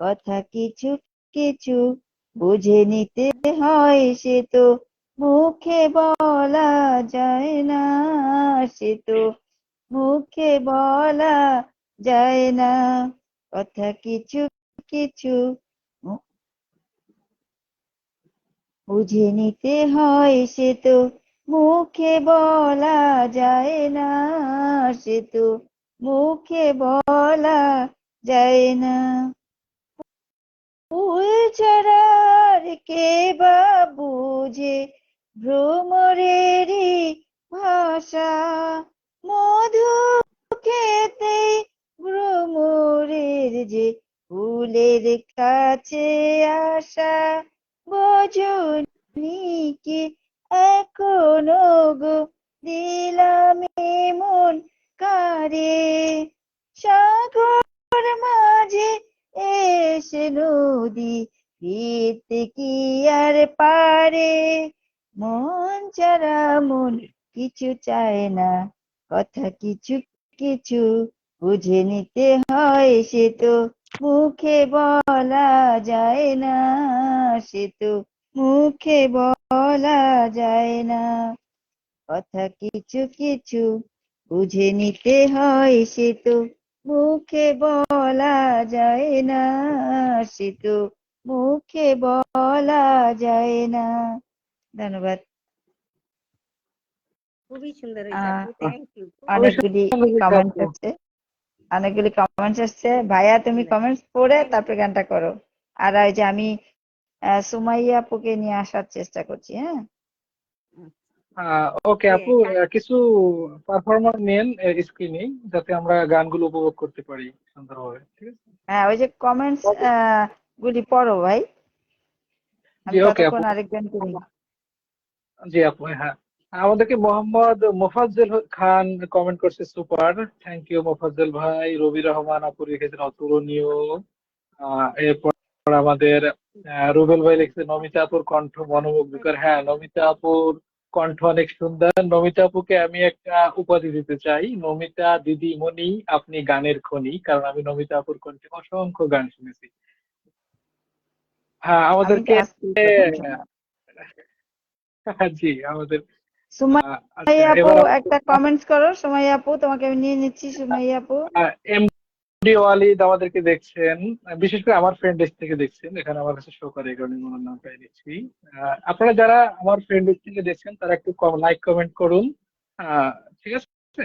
S1: কথা কিছু কিছু বুঝে নিতে হয়, সে তো মুখে বলা যায় না, সে তো মুখে বলা যায় না, কথা কিছু কিছু বুঝে নিতে হয়, সে তো মুখে বলা যায় না, সে তো মুখে বলা যায় না। ফুল ছাড়ার কে বা বুঝে ভ্রমরেরই ভাষা, মধু খেতে ভ্রমরের যে ফুলের কাছে আসা। বোঝনি কি এখনো গো দিলাম মন কারে, সাগর মাঝে এসে নদী ফিরতে কি আর পারে। মন ছাড়া মন কিছু চায় না, কথা কিছু কিছু বুঝে নিতে হয়, সে তো মুখে বলা যায় না, সে তো মুখে বলা যায় না, কথা কিছু কিছু বুঝে নিতে হয়, সে তো মুখে বলা যায় না, সে তো মুখে বলা যায় না। ধন্যবাদ।
S4: খুবই সুন্দর হয়েছে আপু, থ্যাংক ইউ।
S1: অনেকগুলি কমেন্টস আছে, অনেকগুলি কমেন্টস আসছে। ভাইয়া তুমি কমেন্টস পড়ে তারপরে গানটা করো। আর ওই যে আমি সুমাইয়া আপুকে নিয়ে আসার চেষ্টা করছি। হ্যাঁ,
S3: ওকে আপু, কিছু পারফরমার নেন স্ক্রিনে, যাতে আমরা গানগুলো উপভোগ করতে পারি সুন্দরভাবে, ঠিক আছে?
S1: হ্যাঁ, ওই যে কমেন্টস গুলি পড়ো ভাই,
S3: জি
S1: আমি
S3: ওকে আপু।
S1: ততক্ষণ আরেকজনকে নিই।
S3: জি আপু, হ্যাঁ। আমাদেরকে মোহাম্মদ মোফাজ্জল খান কমেন্ট করছে, সুপার, থ্যাংক ইউ মোফাজ্জল ভাই। রবি রহমান আপু লিখেছেন অতুলনীয়। এরপর আমাদের রুবেল ভাই লিখছে নমিতা আপুর কণ্ঠ মনোমুগ্ধকর। হ্যাঁ, নমিতা আপুর কণ্ঠ অনেক সুন্দর। নমিতা আপুকে আমি একটা উপাধি দিতে চাই, নমিতা দিদিমণি আপনি গানের খনি, কারণ আমি নমিতা আপুর কণ্ঠে অসংখ্য গান শুনেছি। হ্যাঁ,
S1: আমি তো
S3: আমাদেরকে
S1: আসছি প্রথম।
S3: জি আমাদের আচ্ছা,
S1: সুমাইয়া আপু
S3: এবার
S1: একটা কমেন্টস করো। সুমাইয়া আপু, তোমাকে আমি নিয়ে নিচ্ছি। সুমাইয়া আপু,
S3: এমডি ওয়ালিদ আমাদেরকে দেখছেন, বিশেষ করে আমার ফ্রেন্ড লিস্ট থেকে দেখছেন, এখানে আমার কাছে শো করে, এই কারণে আমি ওনার নামটাই নিচ্ছি। আপনারা যারা আমার ফ্রেন্ড লিস্ট থেকে দেখছেন তারা একটু লাইক কমেন্ট করুন। আহ, ঠিক আছে।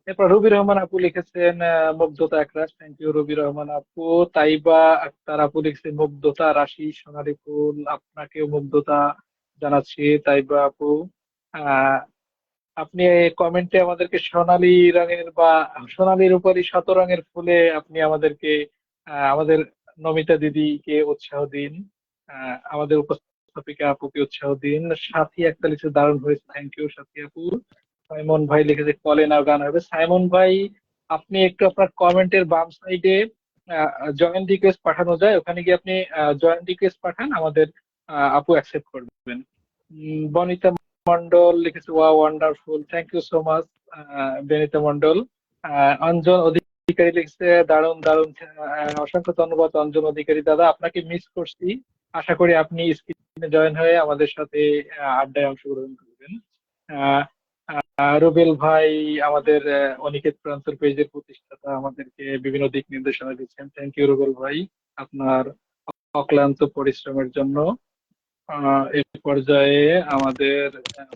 S3: এরপর রবি রহমান আপু লিখেছেন মুগ্ধতা একরাশ, থ্যাংক ইউ রবি রহমান আপু। তাইবা আক্তার আপু লিখছেন মুগ্ধতা রাশি সোনালী ফুল, আপনাকেও মুগ্ধতা জানাচ্ছি তাইবা আপু। আহ আপনি কমেন্টে আমাদেরকে সোনালী রঙের বা সোনালীর উপরই শত রঙের ফুলে আপনি আমাদেরকে আমাদের নমিতা দিদিকে উৎসাহ দিন, আমাদের উপস্থাপিকা আপুকে উৎসাহ দিন। সাথী একটা লিখে দারুণ হয়েছে, থ্যাংক ইউ সাথী আপু। সাইমন ভাই লিখেছে কলে নাও গান হবে। সাইমন ভাই, আপনি একটু আপনার কমেন্টের বাম সাইডে জয়েন্ট রিকোয়েস্ট পাঠানো যায়, ওখানে গিয়ে আপনি জয়েন্ট রিকোয়েস্ট পাঠান, আমাদের আপু অ্যাকসেপ্ট করবেন। বনিতা মন্ডল লিখেছে ওয়া wonderful, thank you so much Benita Mondal. Anjan Adhikari লিখছে দারুণ দারুণ, অসংখ্য ধন্যবাদ অঞ্জন অধিকারী দাদা, আপনাকে মিস করছি। আশা করি আপনি স্ক্রিনে জয়েন হয়ে আমাদের সাথে আড্ডায় অংশগ্রহণ করবেন। আহ, রুবেল ভাই আমাদের অনিকেত প্রান্তর পেজের প্রতিষ্ঠাতা, আমাদেরকে বিভিন্ন দিক নির্দেশনা দিচ্ছেন, থ্যাংক ইউ রুবেল ভাই আপনার অক্লান্ত পরিশ্রমের জন্য। এই পর্যায়ে আমাদের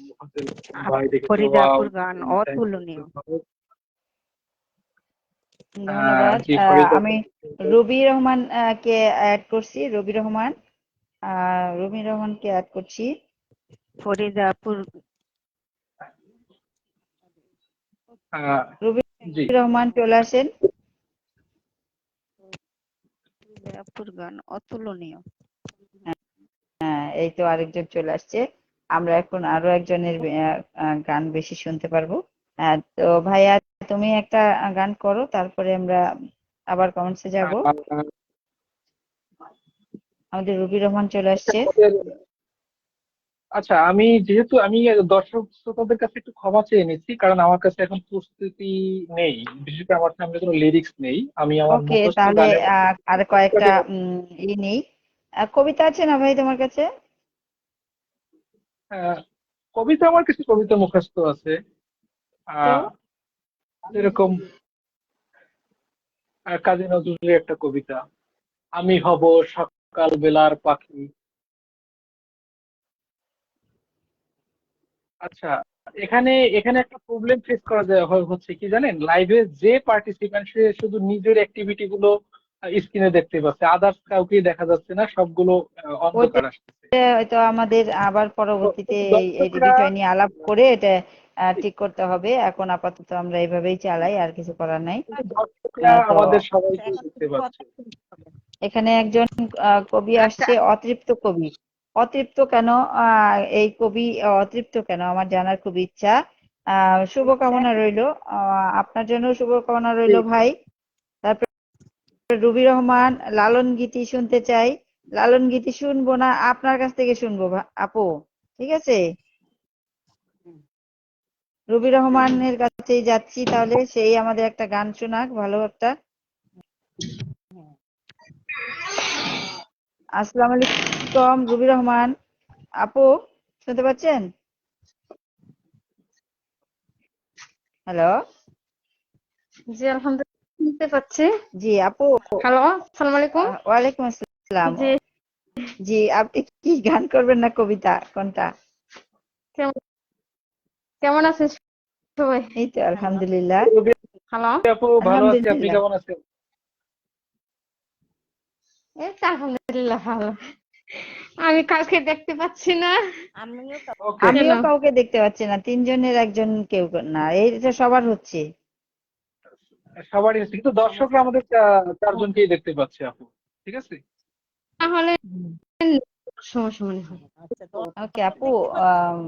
S3: মুফাজ্জল ভাই দেখেছে
S4: ফরিদা
S3: ওয়াও,
S4: আপুর গান
S3: থ্যাংক ইউ
S4: অতুলনীয়।
S3: So much.
S1: ধন্যবাদ।
S3: জি ফরিদা,
S1: আমি রবি রহমান কে অ্যাড করছি। রবি রহমানকে অ্যাড করছি।
S4: ফরিদা আপুর
S1: রবি
S3: জি
S1: রহমান চলে আসেন।
S4: আপুর গান অতুলনীয়।
S1: হ্যাঁ, এই তো আরেকজন চলে আসছে। আমরা এখন আরো একজনের গান বেশি শুনতে পারবো। তো ভাইয়া, তুমি একটা গান করো, তারপরে আমরা আবার কমেন্টসে যাব। আমাদের রুবি রহমান চলে আসছে।
S3: আচ্ছা, যেহেতু আমি দর্শক শ্রোতাদের কাছে একটু ক্ষমা চেয়ে নিচ্ছি, কারণ আমার কাছে এখন প্রস্তুতি নেই, বিশেষ করে আমার সামনে কোনো লিরিক্স নেই। আমি আমার
S1: ওকে,
S3: মুখস্থ
S1: তাহলে
S3: গানের মধ্যে
S1: আর কয়েকটা নেই। কবিতা আছে না ভাই তোমার কাছে?
S3: আহ, কবিতা, আমার কিছু কবিতা মুখস্থ আছে।
S1: তো
S3: আহ যেরকম কাজী নজরুলের একটা কবিতা, আমি হব সকাল বেলার পাখি। আচ্ছা, এখানে এখানে একটা প্রবলেম ফেস করা যায়, হচ্ছে কি জানেন, লাইভে যে পার্টিসিপেন্ট সে শুধু নিজের অ্যাক্টিভিটি গুলো স্ক্রিনে দেখতে পাচ্ছে, আদার্স কাউকে দেখা যাচ্ছে না, সবগুলো
S1: ওইটা
S3: অন্ধকার আসতেছে।
S1: হয়তো আমাদের আবার
S3: তো
S1: পরবর্তীতে
S3: কিন্তু
S1: এই
S3: দর্শকরা
S1: বিষয় নিয়ে আলাপ করে এটা ঠিক করতে হবে। এখন আপাতত আমরা এইভাবেই চালাই, আর কিছু করার নাই।
S3: দর্শকরা
S1: তো
S3: আমাদের
S4: আচ্ছা,
S3: সবাইকে
S4: এখন
S3: দেখতে
S4: তুমি
S3: পাচ্ছে।
S4: কথা শুনতে হবে।
S1: এখানে একজন কবি
S4: আচ্ছা,
S1: আসছে, অতৃপ্ত কবি। অতৃপ্ত কেন? এই কবি অতৃপ্ত কেন আমার জানার খুব ইচ্ছা।
S4: আচ্ছা,
S1: শুভকামনা রইলো। আপনার জন্য শুভকামনা রইলো ভাই। তারপরে রুবি রহমান, লালন গীতি শুনতে চাই। লালন গীতি শুনবো না, আপনার কাছ থেকে শুনবো আপু। ঠিক আছে,
S4: হুম,
S1: রুবি রহমানের কাছেই যাচ্ছি, তাহলে সেই আমাদের একটা গান শোনাক, ভালো একটা।
S4: হ্যাঁ।
S1: আসসালামু আলাইকুম রুবি রহমান আপু, শুনতে পাচ্ছেন? হ্যালো।
S2: জি আলহামদুলিল্লাহ শুনতে পাচ্ছি।
S1: জি আপু।
S2: হ্যালো, আসসালামু আলাইকুম।
S1: ওয়ালাইকুম আসসালাম।
S2: জি,
S1: জি, আপনি কি গান করবেন না কবিতা, কোনটা?
S2: কেমন কেমন আছেন সবাই?
S1: এই তো
S4: ভালো।
S1: আলহামদুলিল্লাহ।
S3: রবি
S2: হ্যালো,
S3: আপু, ভালো আছি, আপনি
S1: আলহামদুলিল্লাহ।
S3: কেমন আছেন?
S2: এই তো আলহামদুলিল্লাহ ভালো। আমি কাউকে দেখতে পাচ্ছি না।
S4: আমিও
S3: ওকে,
S2: কেন?
S1: আমিও কাউকে দেখতে পাচ্ছি না, তিনজনের একজন কেউ না, এইটা সবার হচ্ছে।
S3: সবারই হচ্ছে, কিন্তু দর্শকরা আমাদের চারজনকেই দেখতে পাচ্ছে আপু। ঠিক আছে।
S2: তাহলে সমস্যা মনে হয়।
S4: আচ্ছা,
S1: ওকে
S4: দর্শক
S1: আপু,
S4: দেখতে পাচ্ছ?
S1: আম,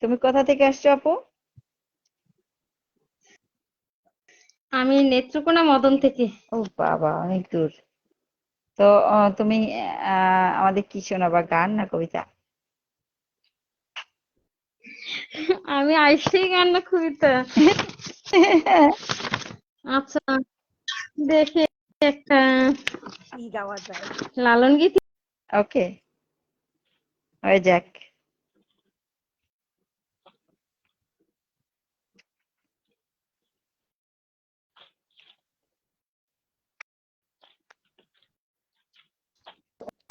S1: তুমি কোথা থেকে আসছো আপু?
S2: আমি নেত্রকোনা মদন থেকে।
S1: ও বাবা, অনেক দূর। তো তুমি আমাদের কি শোনাবা, গান না কবিতা?
S2: আমি আইসি গান না কবিতা। আচ্ছা, দেখি একটা
S4: কি গাওয়া যায়?
S2: লালন গীতি।
S1: ওকে, হয়ে যাক।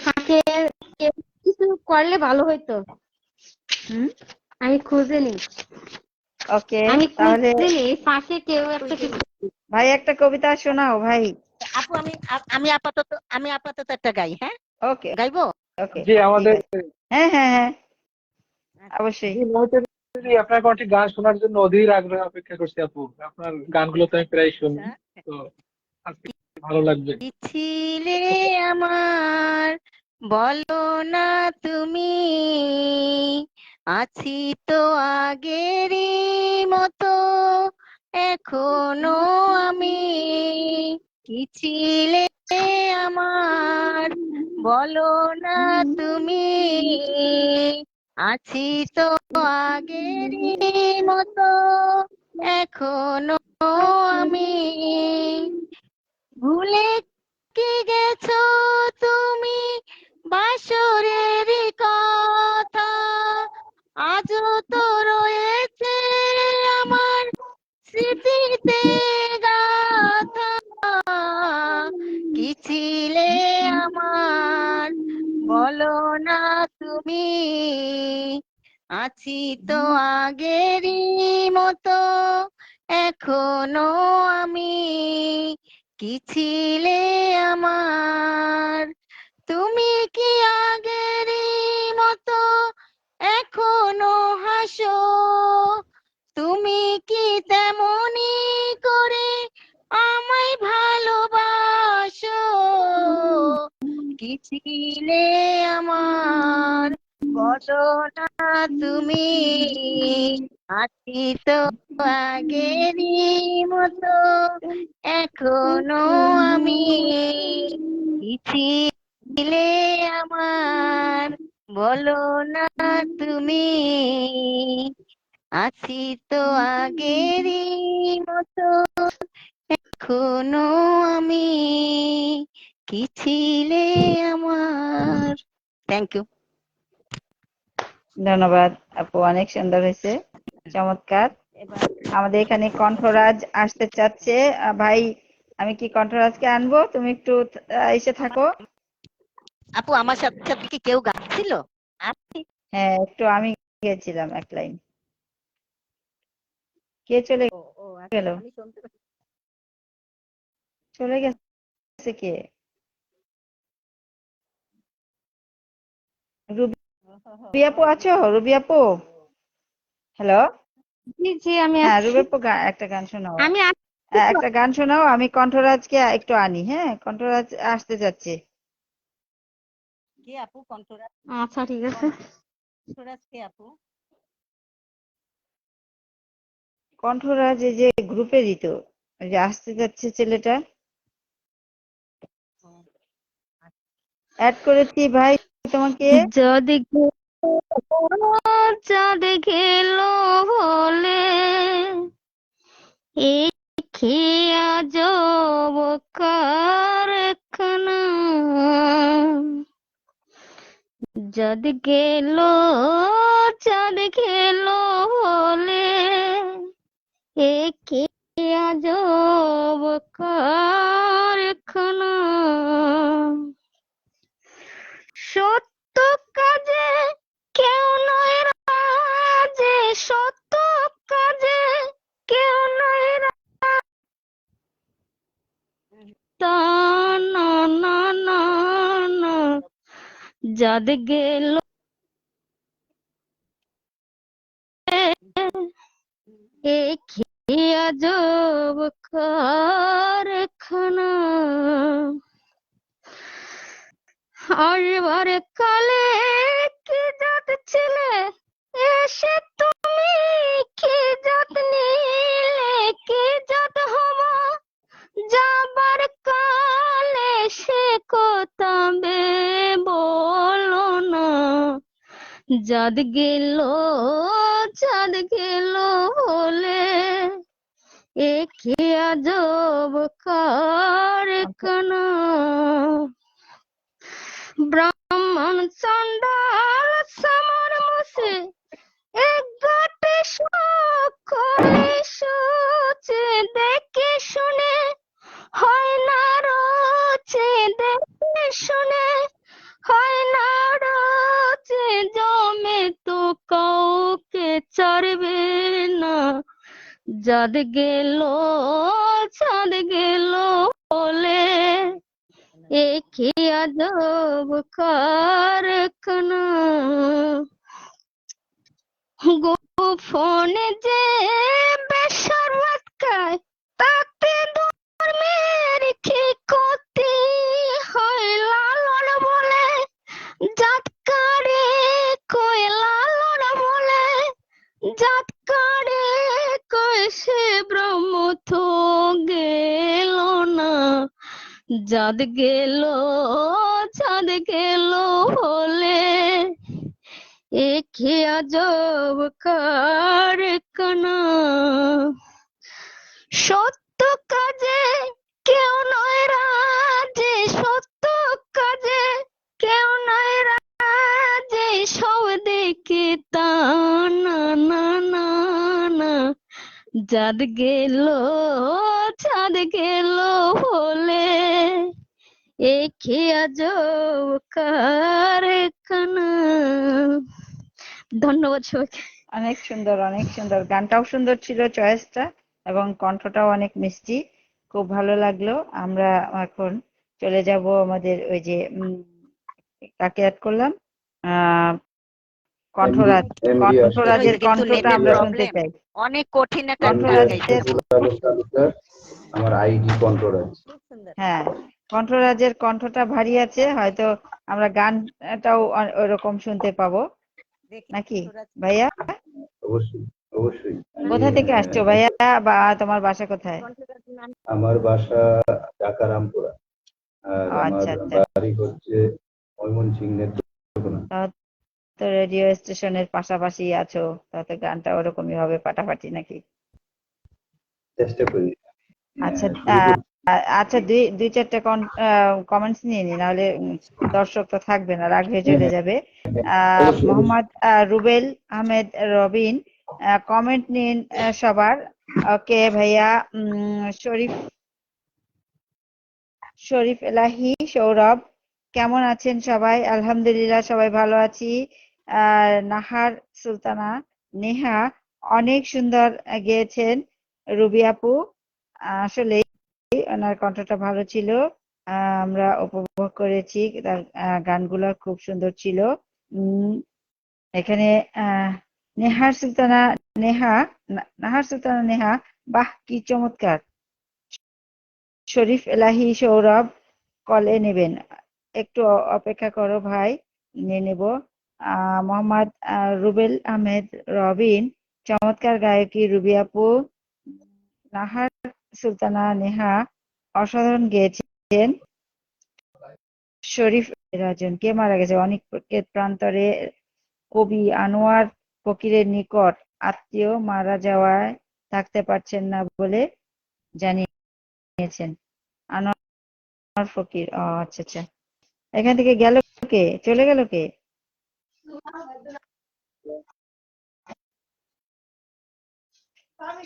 S2: ফাঁকে কেউ কিছু করলে ভালো হইতো।
S1: হুম।
S2: আমি খুঁজে নিই।
S1: ওকে,
S2: আমি
S1: তাহলে
S2: খুঁজে নিই ফাঁকে কেউ একটা
S4: খুঁজে
S2: কিছু।
S4: নিই।
S1: ভাই একটা কবিতা শোনাও ভাই।
S4: আপু, আমি আপাতত একটা গাই, হ্যাঁ?
S1: ওকে।
S4: গাইবো?
S1: ওকে,
S3: জি,
S1: ঠিক
S3: আমাদের
S1: আছে। হ্যাঁ হ্যাঁ হ্যাঁ,
S4: আচ্ছা,
S1: অবশ্যই।
S3: জি মহিউদ্দিন জি, আপনার কণ্ঠে গান শোনার জন্য অধীর আগ্রহে অপেক্ষা করছি আপু। আপনার গানগুলো তো আমি প্রায় শুনি,
S4: আচ্ছা।
S3: তো আজকে ভালো লাগবে।
S4: কি ছিলে আমার, বলো না তুমি, আছি তো আগেরই মতো, এখনো আমি। কি ছিলে আমার, বলো না তুমি, আছি তো আগেরই মতো, এখনো আমি। ভুলে কি গেছো তুমি বাসরের কথা, আজও তো রয়েছে আমার স্মৃতিতে গাথা। কি ছিলে আমার, বলো না তুমি, আছি তো আগেরই মতো, এখনো আমি। কি ছিলে আমার, তুমি কি আগেরই মতো এখনো হাসো, তুমি কি তেমনি করে আমায় ভালোবাসো, ছিলে আমার, বলো না তুমি, আছি তো আগেরই মতো, এখনো আমি, কি ছিলে আমার, বলো না তুমি, আছি তো আগেরই মতো, এখনো আমি, কি ছিলে আমার। Thank you.
S1: ধন্যবাদ আপু, অনেক সুন্দর হয়েছে, চমৎকার।
S4: এবার
S1: আমাদের এখানে কণ্ঠরাজ আসতে চাচ্ছে। ভাই, আমি কি কণ্ঠরাজকে আনবো? তুমি একটু এসে থাকো।
S4: আপু, আমার সাথে সাথে কি কেউ গাচ্ছিল? আমি
S1: হ্যাঁ, একটু আমি গেছিলাম এক লাইন। কে চলে
S4: ও ও আচ্ছা,
S1: গেল?
S4: আমি শুনতে পাচ্ছি।
S1: চলে গেছে কে? রুবি আপু আছো? রুবি আপু, হ্যালো।
S2: জি জি, আমি
S1: হ্যাঁ,
S2: আছি।
S1: রুবি আপু, একটা গান শোনাও।
S2: আমি আছি তো।
S1: একটা গান শোনাও, আমি কণ্ঠরাজকে একটু আনি। হ্যাঁ, কণ্ঠরাজ আসতে যাচ্ছে।
S4: কে আপু কণ্ঠরাজ?
S2: আচ্ছা ঠিক আছে।
S4: কণ্ঠরাজ কে আপু?
S1: কণ্ঠরাজ এই যে গ্রুপেরই তো, ওই যে আসতে যাচ্ছে ছেলেটা,
S4: ও,
S1: অ্যাড করেছি ভাই তোমাকে।
S2: যদি চাঁদ গেল বলে, এই খেয়া যাব কারখানা, চাঁদ গেল, চাঁদ গেল বলে, এ খেয়া যাব কারখানা, সত্য কাজে কেউ নয় রাজে, সত্য কাজে কেউ নয় রাজা, না না না না, যাদ গেল এ খেয়া যাব কারখানা, আসবার কালে কি জাত ছিলে, এসে তুমি কি জাত নিলে, কি জাত হব যাবার কালে, সে কথা বে বলো না, চাঁদ গেল, চাঁদ গেল বলে, এ খেয়া যাব কারখানা, ব্রাহ্মণ চন্ডাল সামর মুসে, এক ঘাটে সকলে সূচে, দেখে শুনে হয় না রোচে, দেখে শুনে হয় না রোচে, জমে তো কাউকে ছাড়বে না, চাঁদ গেল, চাঁদ গেল বলে, এ খেয়া যাব কারখানা, গোপনে যে বেশরবত খায়, তাতে ধর্মের কি ক্ষতি হয়, লালন বলে জাতকারে কই, লালন বলে জাতকারে কই, সে ব্রহ্ম তো গেল না, চাঁদ গেল, চাঁদ গেল বলে, এ খেয়া যাব কারখানা, সত্য কাজে কেউ নয় রাজে, সত্য কাজে কেউ নয় রাজে, সব দেখে তা না না না না, চাঁদ গেল, চাঁদ গেল বলে, এ খেয়া যাব কারখানা। ধন্যবাদ সবাইকে।
S1: অনেক সুন্দর, অনেক সুন্দর। গানটাও সুন্দর ছিল, চয়েসটা, এবং কণ্ঠটাও অনেক মিষ্টি, খুব ভালো লাগলো। আমরা এখন চলে যাব আমাদের ওই যে কাকে অ্যাড করলাম, আহ কণ্ঠরাজ। কণ্ঠরাজের
S4: কিন্তু
S1: কণ্ঠটা
S4: নেটের
S1: আমরা শুনতে
S4: প্রবলেম,
S1: চাই।
S4: অনেক কঠিন একটা গান
S1: কণ্ঠরাজের,
S4: গাইতেছে।
S5: আমার আইডি কন্ট্রোল আছে।
S4: খুব সুন্দর।
S1: হ্যাঁ, কণ্ঠরাজের কণ্ঠটা ভারী আছে, হয়তো আমরা গানটাও ওরকম শুনতে পাবো
S4: দেখি
S1: নাকি
S4: কণ্ঠরাজ
S1: ভাইয়া?
S5: অবশ্যই, অবশ্যই। আমি
S1: কোথা থেকে আসছো ভাইয়া, বা তোমার বাসা কোথায়?
S4: কণ্ঠরাজ নাম
S5: আমার বাসা ঢাকা রামপুরা, আর
S1: ও
S5: আমার
S1: আচ্ছা আচ্ছা,
S5: বাড়ি হচ্ছে ময়মনসিংহ নেত্রকোনা।
S1: তাহলে তো রেডিও স্টেশনের পাশাপাশি আছো, তাহলে গানটা ওরকমই হবে, ফাটাফাটি নাকি?
S5: চেষ্টা করি।
S1: আচ্ছা,
S5: শুরু করছি।
S1: আচ্ছা, দুই দুই চারটা কমেন্টস নিয়ে নি, নাহলে দর্শক তো থাকবে না, রাগ হয়ে
S5: হ্যাঁ,
S1: চলে
S5: হ্যাঁ,
S1: যাবে।
S5: অবশ্যই, অবশ্যই।
S1: মোহাম্মদ রুবেল আহমেদ রবিন, কমেন্ট নিন সবার। ওকে ভাইয়া। শরীফ শরীফ এলাহি সৌরভ, কেমন আছেন সবাই? আলহামদুলিল্লাহ, সবাই ভালো আছি। নাহার সুলতানা নেহা অনেক সুন্দর গেয়েছেন। রুবি আপু, আসলে ওনার কণ্ঠটা ভালো ছিল, আমরা উপভোগ করেছি, তার গানগুলো খুব সুন্দর ছিল। উম, এখানে আহ নেহার সুলতানা নেহা নাহার সুলতানা নেহা, বাহ কি চমৎকার! শরীফ এলাহি সৌরভ কলে নেবেন, একটু অপেক্ষা করো ভাই, নিয়ে নেব। মোহাম্মদ রুবেল আহমেদ রবিন, চমৎকার গায়কী রুবি আপু। নাহার সুলতানা নেহা অসাধারণ গেয়েছেন। শরীফ রাজন, কে মারা গেছে? অনেক প্রান্তরে কবি আনোয়ার ফকিরের নিকট আত্মীয় মারা যাওয়ায় থাকতে পারছেন না বলে জানিয়েছেন। আনোয়ার ফকির, ও আচ্ছা আচ্ছা। এখান থেকে গেল কে, চলে গেল কে?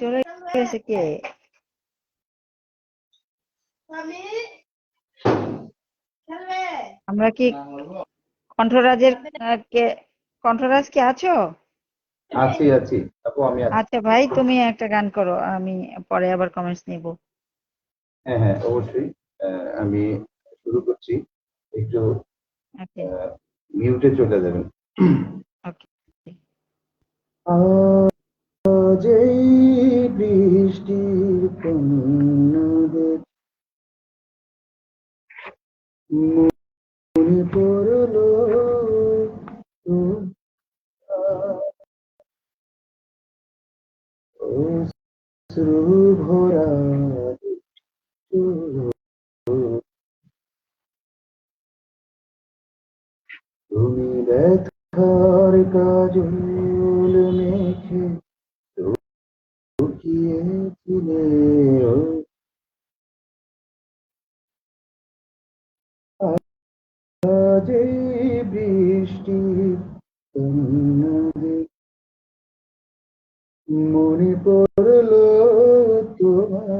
S1: চলে গেছে কে? আমরা কি কণ্ঠরাজের কে, কণ্ঠরাজ কি আছো?
S5: আছি, আছি আপু, আমি আছি।
S1: আচ্ছা ভাই, তুমি একটা গান করো, আমি পরে আবার কমেন্টস নিব।
S5: হ্যাঁ, হ্যাঁ, অবশ্যই। আমি শুরু করছি। একটু
S1: ওকে
S5: মিউটে চলে যাবেন।
S1: ওকে।
S5: আজ এই বৃষ্টির কন্যাদের মনে পড়লো অশ্রু ভরা তুমি ব্যথার কাজল মেখে লুকিয়েছিলে আজ এই বৃষ্টি কন্যাদের মনে পড়লো তোমার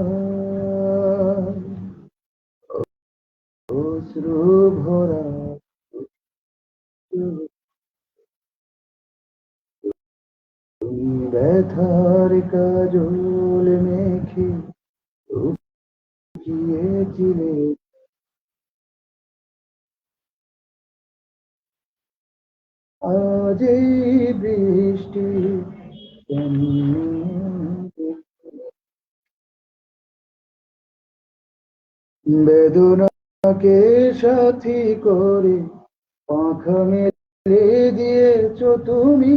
S5: অশ্রু ভরা তুমি ব্যথার কাজল মেখে লুকিয়েছিলে আজ এই বৃষ্টি বেদনাকে সাথী করে পাখা মেলে দিয়েছো তুমি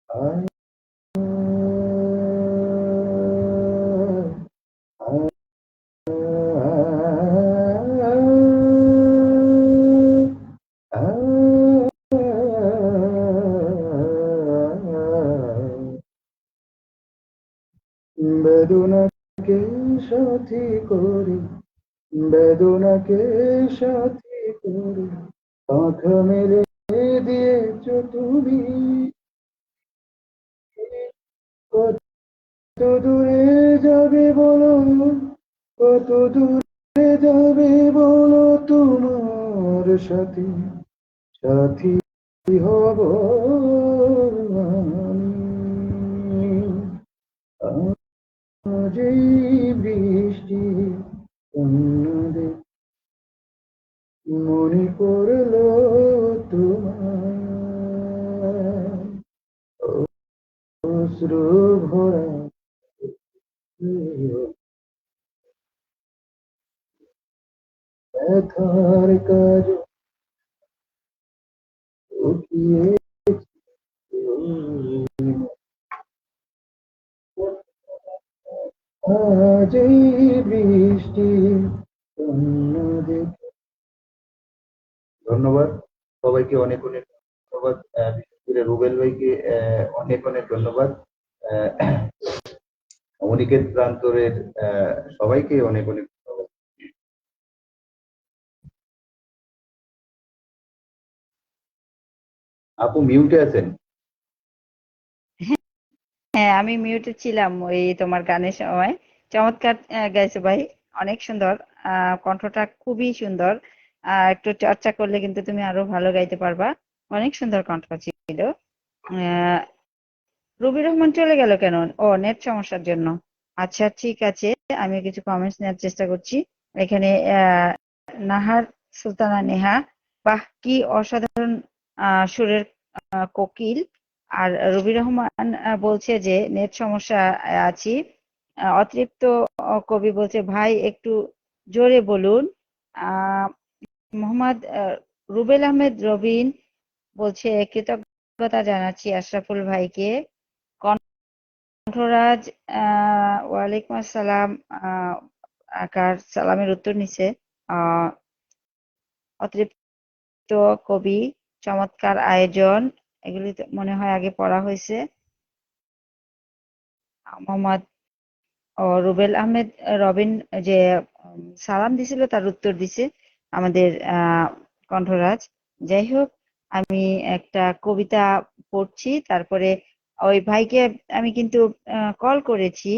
S5: আয়, আয়, বেদনাকে সাথী করে বেদনাকে সাথী করে পাখা মেলে দিয়েছো তুমি কত দূরে যাবে বলো কত দূরে যাবে বলো তোমার সাথে সাথী হব আমি আজ এই বৃষ্টি কন্যাদের মনে পড়লো তোমার অশ্রু ভরা ব্যথার কাজ উঠিয়ে আজ এই বৃষ্টি অন্যদিকে। ধন্যবাদ সবাইকে, অনেক অনেক ধন্যবাদ। বিশেষ করে রুবেল ভাইকে অনেক অনেক ধন্যবাদ। আহ, অনিকেত প্রান্তরের সবাইকে অনেক অনেক ধন্যবাদ। আপু মিউটে আছেন?
S1: হ্যাঁ, আমি মিউটে ছিলাম ওই তোমার গানের সময়। চমৎকার গাইছো ভাই, অনেক সুন্দর। কণ্ঠটা খুবই সুন্দর। একটু চর্চা করলে কিন্তু তুমি আরো ভালো গাইতে পারবা। অনেক সুন্দর কণ্ঠ ছিল। আহ রবি রহমান চলে গেল কেন? ও, নেট সমস্যার জন্য। আচ্ছা, ঠিক আছে, আমি কিছু কমেন্টস নেওয়ার চেষ্টা করছি। এখানে নাহার সুলতানা নেহা, বাহ কি অসাধারণ সুরের কোকিল। আর রবি রহমান বলছে যে নেট সমস্যা আছি। অতৃপ্ত কবি বলছে ভাই একটু জোরে বলুন। আহ মোহাম্মদ রুবেল আহমেদ রবিন বলছে কৃতজ্ঞতা জানাচ্ছি আশরাফুল ভাইকে। কণ্ঠরাজ ওয়ালাইকুম আসসালাম। আকার সালামের উত্তর নিছে। আহ অতৃপ্ত কবি, চমৎকার আয়োজন, এগুলি তো মনে হয় আগে পড়া হয়েছে। মোহাম্মদ রুবেল আহমেদ রবিন যে সালাম দিছিল তার উত্তর দিছে আমাদের কণ্ঠরাজ। যাই হোক, আমি একটা কবিতা পড়ছি, তারপরে ওই ভাইকে আমি কিন্তু কল করেছি।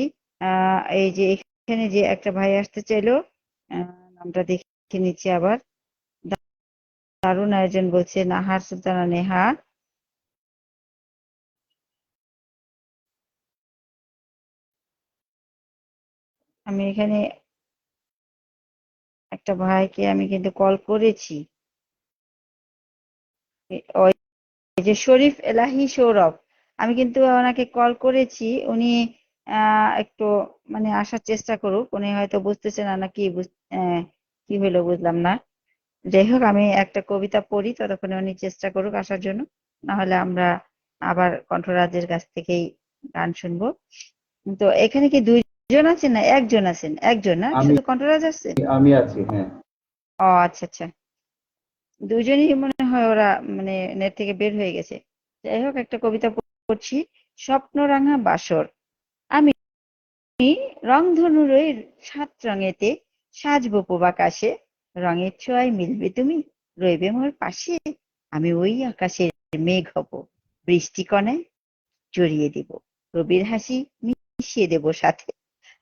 S1: এই যে এখানে যে একটা ভাই আসতে চাইলো, নামটা দেখে নিচ্ছি আবার। দারুণ আয়োজন বলছে নাহার সুলতানা নেহা। আমি এখানে একটা ভাইকে আমি কিন্তু কল করেছি। ওই যে শরীফ এলাহি সৌরভ, আমি কিন্তু ওনাকে কল করেছি। উনি একটু মানে আসার চেষ্টা করুক। উনি হয়তো বুঝতেছে না নাকি কি হলো বুঝলাম না। যাই হোক, আমি একটা কবিতা পড়ি, ততক্ষণে উনি চেষ্টা করুক আসার জন্য। না হলে আমরা আবার কণ্ঠরাজের কাছ থেকেই গান শুনবো। তো এখানে কি দুইজন আছেন না একজন আছেন? একজন, না
S5: আমি
S1: শুধু কণ্ঠরাজ আসছে?
S5: আমি আছি, হ্যাঁ।
S1: ও আচ্ছা আচ্ছা, দুজনই মনে হয় ওরা মানে নেট থেকে বের হয়ে গেছে। যাই হোক, একটা কবিতা পড়ছি। স্বপ্নরাঙা বাসর। আমি রংধনুর ওই 7 রঙেতে সাজবো পূব আকাশে। রঙের ছোঁয়ায় মিলবে তুমি, রইবে মোর পাশে। আমি ওই আকাশের মেঘ হব, বৃষ্টিকণায় জড়িয়ে দেব, রবির হাসি মিশিয়ে দেব সাথে।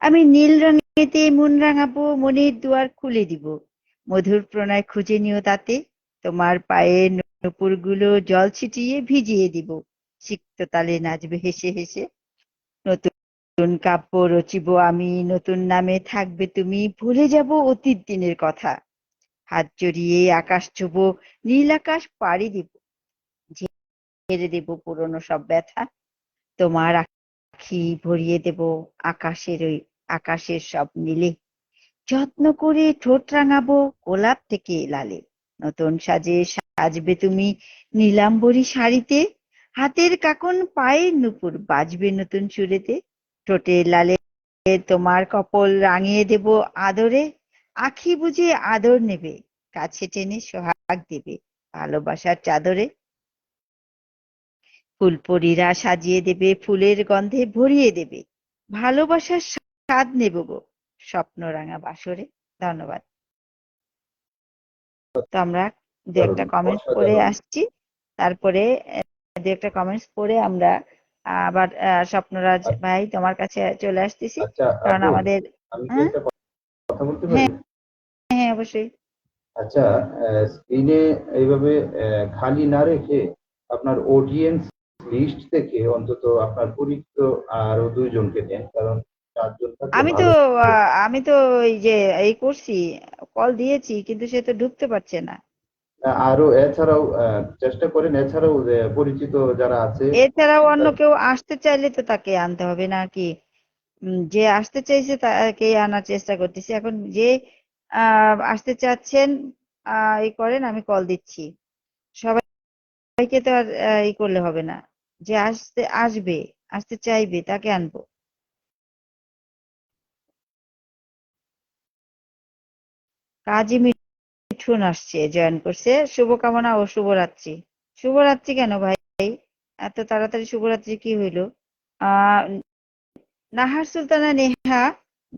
S1: আমি নীল রঙেতে মন রাঙাবো, মনের দুয়ার খুলে দিব। মধুর প্রণয় খুঁজে নিও তাতে, তোমার পায়ের নূপুরগুলো জল ছিটিয়ে ভিজিয়ে দিব। সিক্ত তালে নাচবে হেসে হেসে। নতুন কাব্য রচিব আমি, নতুন নামে থাকবে তুমি। ভুলে যাব অতীত দিনের কথা, হাত জড়িয়ে আকাশ ছোঁবো, নীল আকাশ পাড়ি দিব। ঝেড়ে দেব পুরনো সব ব্যথা, তোমার আখি ভরিয়ে দেব আকাশের সব নীলে। যত্ন করে ঠোঁট রাঙাবো গোলাপ থেকে লালে। নতুন সাজে সাজবে তুমি নীলাম্বরী শাড়িতে। হাতের কাকন পায়ের নূপুর বাজবে নতুন সুরেতে। ঠোঁটের লালে তোমার কপল রাঙিয়ে দেব আদরে। আখি বুজে আদর নেবে, কাছে টেনে সোহাগ দেবে ভালোবাসার চাদরে। ফুলপরীরা সাজিয়ে দেবে, ফুলের গন্ধে ভরিয়ে দেবে। ভালোবাসার স্বাদ নেব গো স্বপ্নরাঙা বাসরে। ধন্যবাদ। তো আমরা দু একটা কমেন্টস পড়ে
S5: অসাধারণ।
S1: আসছি, তারপরে দু একটা কমেন্টস পড়ে আমরা আবার স্বপ্নরাজ ভাই তোমার কাছে চলে আসতেছি।
S5: আচ্ছা
S1: কারণ
S5: আপু,
S1: আমাদের
S5: আমি কি
S1: হ্যাঁ
S5: একটা কথা বলতে পারি?
S1: হ্যাঁ হ্যাঁ, অবশ্যই।
S5: আচ্ছা, স্ক্রিনে এইভাবে খালি না রেখে আপনার অডিয়েন্স লিস্ট থেকে অন্তত আপনার পরিচিত আরো দুইজনকে দেন, কারণ চারজন থাকলে
S1: আমি তো
S5: ভালো হবে।
S1: আমি তো এই যে এই করছি, কল দিয়েছি, কিন্তু সে তো ঢুকতে পারছে না।
S5: আরো এছাড়াও চেষ্টা করেন, এছাড়াও যে পরিচিত যারা আছে।
S1: এছাড়াও অন্য কেউ আসতে চাইলে তো তাকে আনতে হবে নাকি? যে আসতে চাইছে তাকে আনার চেষ্টা করতেছি। এখন যে আসতে চাচ্ছেন ই করেন, আমি কল দিচ্ছি। সবাইকে তো আর ই করলে হবে না। যে আসবে, আসতে চাইবে তাকে আনবো। কাজী মিঠুন আসছে, জয়েন করছে। শুভকামনা ও শুভরাত্রি। শুভরাত্রি কেন ভাই? এত তাড়াতাড়ি শুভরাত্রি কি হইলো? আহ নাহার সুলতানা নেহা,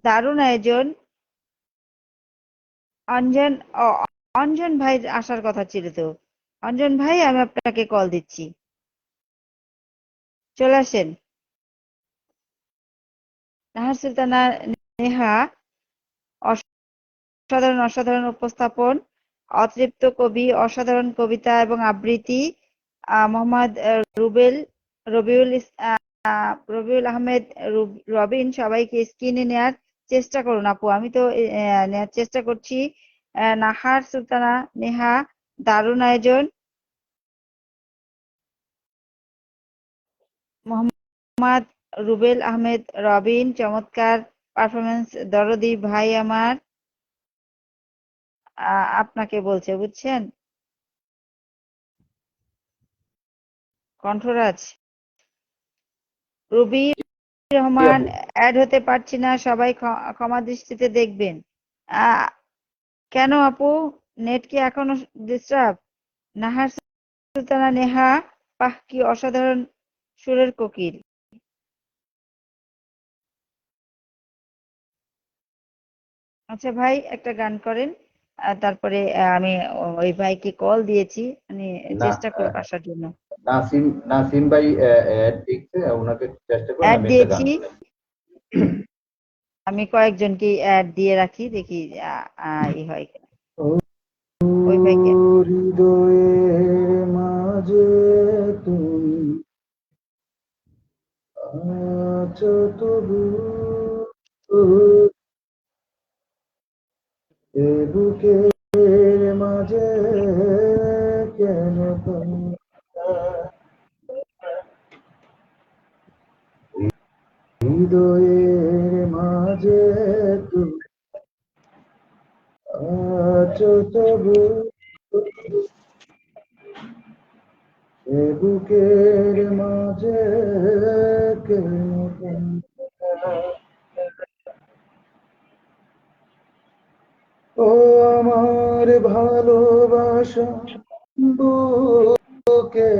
S1: দারুণ আয়োজন। অঞ্জন অঞ্জন ভাই আসার কথা ছিল তো। অঞ্জন ভাই, আমি আপনাকে কল দিচ্ছি, চলে আসেন। নাহার সুলতানা নেহা, অসাধারণ অসাধারণ উপস্থাপন, অতৃপ্ত কবি, অসাধারণ কবিতা এবং আবৃত্তি। মোহাম্মদ রবিউল আহমেদ রবিন, সবাইকে স্ক্রিনে নেয়ার চেষ্টা করুন আপু। আমি তো নেয়ার চেষ্টা করছি। নাহার সুলতানা নেহা, দারুণ আয়োজন। মোহাম্মদ রুবেল আহমেদ রবিন, চমৎকার পারফরমেন্স। দরদি ভাই আমার আপনাকে বলছে, বুঝছেন? কণ্ঠরাজ, রুবি
S5: জি
S1: রহমান,
S5: আপু।
S1: অ্যাড হতে পারছি না, সবাই ক্ষমা দৃষ্টিতে দেখবেন। আহ, কেন আপু, নেট কি এখনো ডিস্টার্ব? নাহার সুলতানা নেহা, বাহ কি অসাধারণ সুরের কোকিল। আচ্ছা ভাই, একটা গান করেন। তারপরে আমি ওই ভাইকে কল দিয়েছি, মানে
S5: না,
S1: চেষ্টা করবো আসার জন্য।
S5: নাসিম নাসিম ভাই অ্যাড দেখছে, ওনাকে চেষ্টা করেন,
S1: অ্যাড
S5: আমি একটা গান
S1: দিয়েছি,
S5: করেন।
S1: আমি কয়েকজনকে অ্যাড দিয়ে রাখি, দেখি ই হয় কিনা।
S5: ও
S1: ওই ভাইকে
S5: হৃদয়ের মাঝে তুমি আছো তবু, এ বুকের মাঝে কেন তুমি হৃদয়ের মাঝে তুমি আছো তবু, এ বুকের মাঝে কেন তুমি। ও আমার ভালোবাসা, বুকে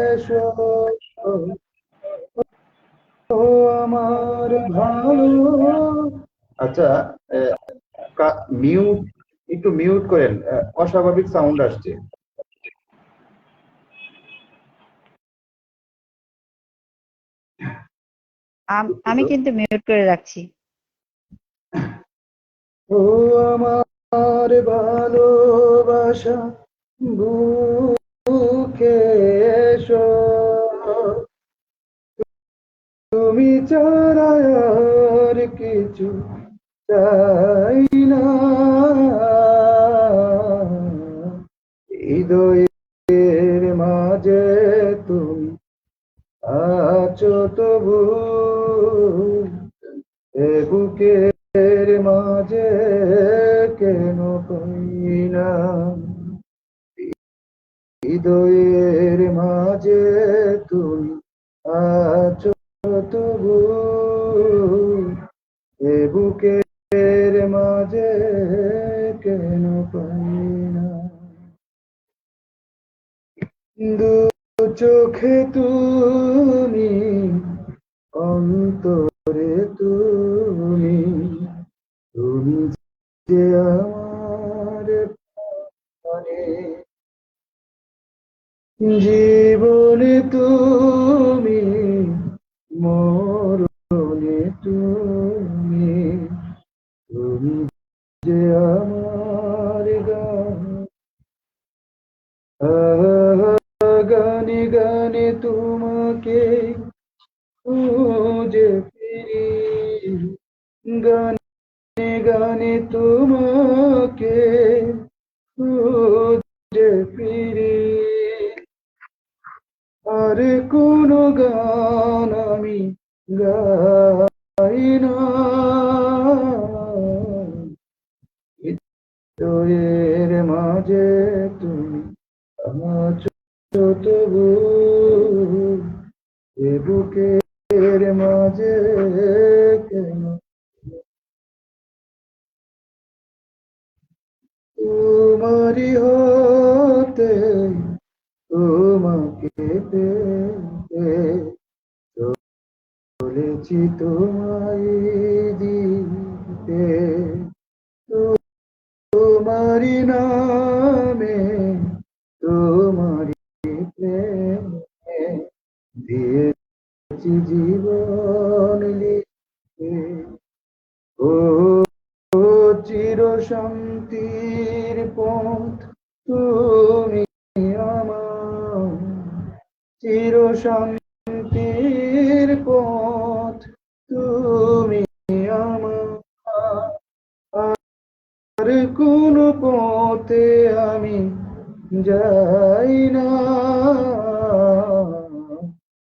S5: এসো, ও আমার ভালো। আচ্ছা, মিউট, একটু মিউট করেন, অস্বাভাবিক সাউন্ড আসছে। দুঃখিত।
S1: আমি কিন্তু মিউট করে রাখছি।
S5: ও আমার ভালোবাসা, বুকে এসো, তুমি ছাড়া আর কিছু চাই না, হৃদয়ের মাঝে তুমি আছো তবু, এ বুকের মাঝে কেন পাই না, হৃদয়ের মাঝে তুমি আছো তবু, এ বুকের মাঝে কেন পাই না। দু চোখে তুমি, অন্তরে তুমি, তুমি যে আমার প্রাণে, জীবনে তুমি, মরণে তুমি, তুমি যে আমার গান। গানে গানে তোমাকে খুঁজে ফিরি, গানে গানে তোমাকে খুঁজে ফিরি, আর কোনো গান আমি গাই না, হৃদয়ের মাঝে তুমি আছো তবু, এ বুকের মাঝে কেন তোমারই হতে তোমাকে পেতে চলেছি তোমায় দিতে, তোমারই নামে তোমারই প্রেমে দিয়েছি জীবন লিখে। ও চির শান্তির পথ তুমি আমার, চির শান্তির পথ তুমি আমার, আর কোন পথে আমি যাই না,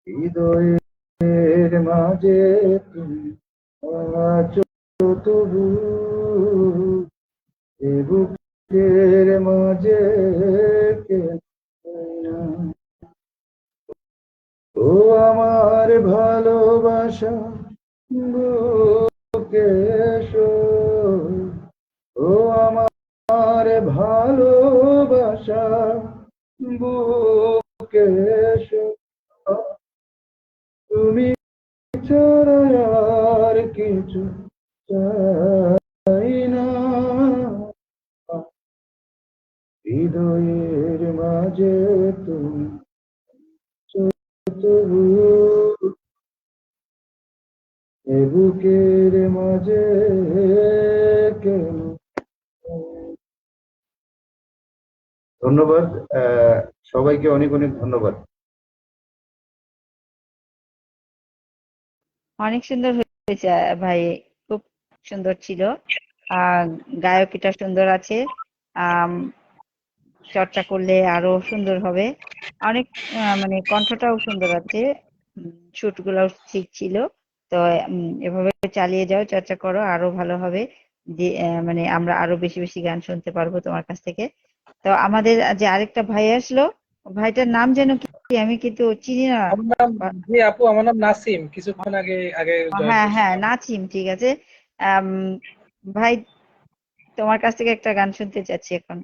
S5: হৃদয়ের মাঝে তুমি আছো তবু, এ বুকের মাঝে কেন না। ও আমার ভালোবাসা বুকে এসো, ও আমার ভালোবাসা বুকে এসো, তুমি ছাড়া আর কিছু চাই না, হৃদয়ের মাঝে তুমি তবু, এ বুকের মাঝে কেন। ধন্যবাদ, সবাইকে অনেক অনেক ধন্যবাদ।
S1: অনেক সুন্দর হয়েছে ভাই, খুব সুন্দর ছিল। আহ গায়কিটা সুন্দর আছে। আম, চর্চা করলে আরো সুন্দর হবে। অনেক মানে কণ্ঠটাও সুন্দর আছে। শুট গুলাও ঠিক ছিল। তো এভাবে চালিয়ে যাও, চর্চা করো, আরো ভালো হবে। মানে আমরা আরো বেশি বেশি গান শুনতে পারবো তোমার কাছ থেকে। তো আমাদের যে আরেকটা ভাই আসলো, ভাইটার নাম যেন কি, আমি কিন্তু চিনি না।
S3: আমার নাম, জি আপু, আমার নাম নাসিম, কিছুক্ষণ আগে আগে জয়েন
S1: হ্যাঁ হ্যাঁ,
S3: করছিলাম।
S1: নাচিম, ঠিক আছে। আম, ভাই, তোমার কাছ থেকে একটা গান শুনতে চাচ্ছি এখন।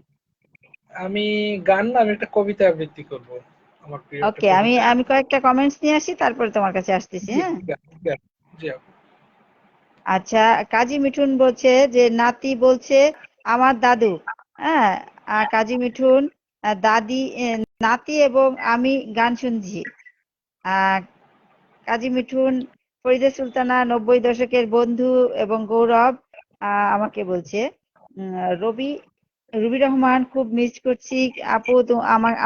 S3: আমি গান না, আমি একটা কবিতা আবৃত্তি করব, আমার প্রিয় একটা
S1: ওকে, আমি
S3: কবিতা।
S1: আমি কয়েকটা কমেন্টস নিয়ে আসি, তারপরে তোমার কাছে আসতেছি,
S3: জি
S1: হ্যাঁ।
S3: ঠিক আছে, ঠিক আছে। জি আপু।
S1: আচ্ছা, কাজী মিঠুন বলছে যে নাতি বলছে আমার দাদু। হ্যাঁ, কাজী মিঠুন, দাদি, নাতি এবং আমি গান শুনছি। আহ কাজী মিঠুন, ফরিদা সুলতানা 90 দশকের বন্ধু এবং গৌরব আমাকে বলছে। রবি রুবি রহমান, খুব মিস করছি আপু, তো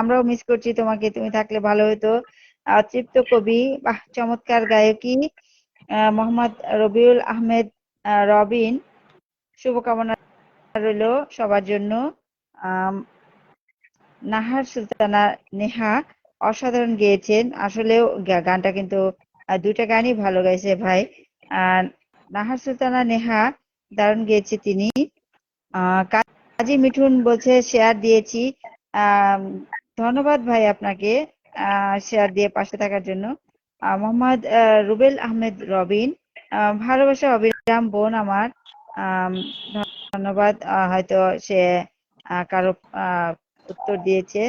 S1: আমরাও মিস করছি তোমাকে, তুমি থাকলে ভালো হতো। তৃপ্ত কবি, বাহ চমৎকার গায়কী। মোহাম্মদ রবিউল আহমেদ, রবিন, শুভকামনা রইল সবার জন্য। আম, নাহার সুলতানা নেহা অসাধারণ গেয়েছেন, আসলেও গানটা কিন্তু দুইটা গানই ভালো গাইছে ভাই। আর নাহার সুলতানা নেহা দারুণ গেয়েছে তিনি। কাজী মিঠুন বলছে শেয়ার দিয়েছি। আম, ধন্যবাদ ভাই আপনাকে শেয়ার দিয়ে পাশে থাকার জন্য। মোহাম্মদ রুবেল আহমেদ রবিন, ভালোবাসা অবিরাম বোন আমার। আম, ধন্যবাদ। হয়তো সে কারো উত্তর দিয়েছে।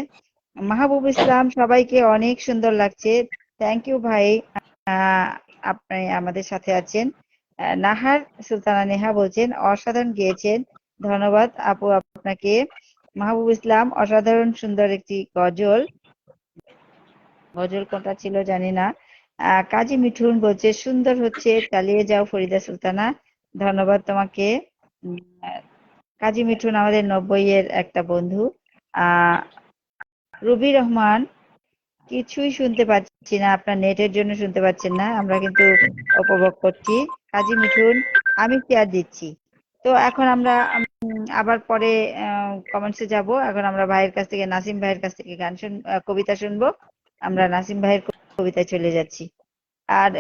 S1: মাহবুব ইসলাম, সবাইকে অনেক সুন্দর লাগছে। থ্যাংক ইউ ভাই, আহ, আপনি আমাদের সাথে আছেন। নাহার সুলতানা নেহা বলছেন অসাধারণ গেয়েছেন, ধন্যবাদ আপু আপনাকে। মাহবুব ইসলাম, অসাধারণ সুন্দর একটি গজল। গজল কোনটা ছিল জানি না। কাজী মিঠুন বলছে সুন্দর হচ্ছে, চালিয়ে যাও ফরিদা সুলতানা, ধন্যবাদ তোমাকে। উম, আহ, কাজী মিঠুন আমাদের 90-এর একটা বন্ধু। আহ রুবি রহমান, কিছুই শুনতে পাচ্ছি না, আপনার নেটের জন্য শুনতে পাচ্ছেন না, আমরা কিন্তু উপভোগ করছি। কাজী মিঠুন, আমি শেয়ার দিচ্ছি। তো এখন আমরা আবার পরে কমেন্টসে যাব। এখন আমরা ভাইয়ের কাছ থেকে, নাসিম ভাইয়ের কাছ থেকে কবিতা শুনবো। আমরা নাসিম ভাইয়ের কবিতায় চলে যাচ্ছি। আর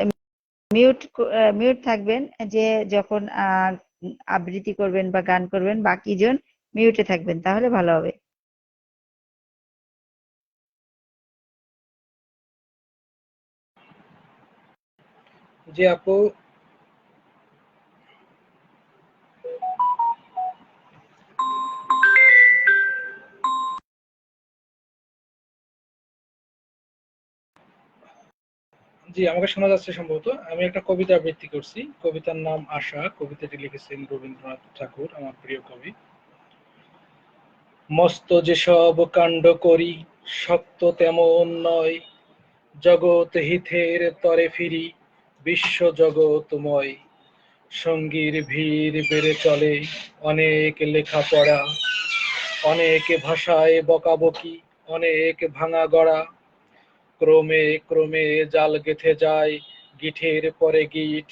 S1: মিউট মিউট থাকবেন, যে যখন আবৃত্তি করবেন বা গান করবেন, বাকিজন মিউটে থাকবেন, তাহলে ভালো হবে।
S3: জি আপু, জি আমাকে শোনা যাচ্ছে সম্ভবত। আমি একটা কবিতা আবৃত্তি করছি, কবিতার নাম আশা। কবিতাটি লিখেছেন রবীন্দ্রনাথ ঠাকুর, আমার প্রিয় কবি। মস্ত যেসব কাণ্ড করি শক্ত তেমন নয়, জগৎ হিতের তরে ফিরি বিশ্ব জগৎময়। সঙ্গীর ভিড় বেড়ে চলে অনেক লেখাপড়া, অনেক ভাষায় বকাবকি, অনেক ভাঙা গড়া। ক্রমে ক্রমে জাল গেথে যায় গিঠের পরে গিট,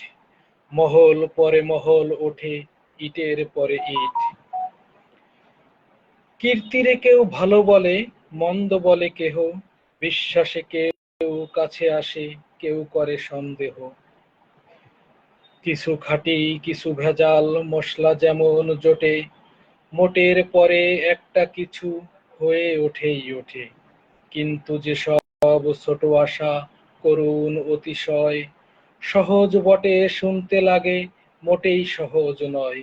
S3: মহল পরে মহল ওঠে ইটের পরে ইট। কীর্তিরে কেউ ভালো বলে, মন্দ বলে কেহ, বিশ্বাসে কেউ কাছে আসে, কেউ করে সন্দেহ। কিছু খাঁটি কিছু ভেজাল মশলা যেমন জোটে, মোটের পরে একটা কিছু হয়ে ওঠেই ওঠে। কিন্তু যেসব ছোট আশা করুণ অতিশয়, সহজ বটে শুনতে লাগে মোটেই সহজ নয়।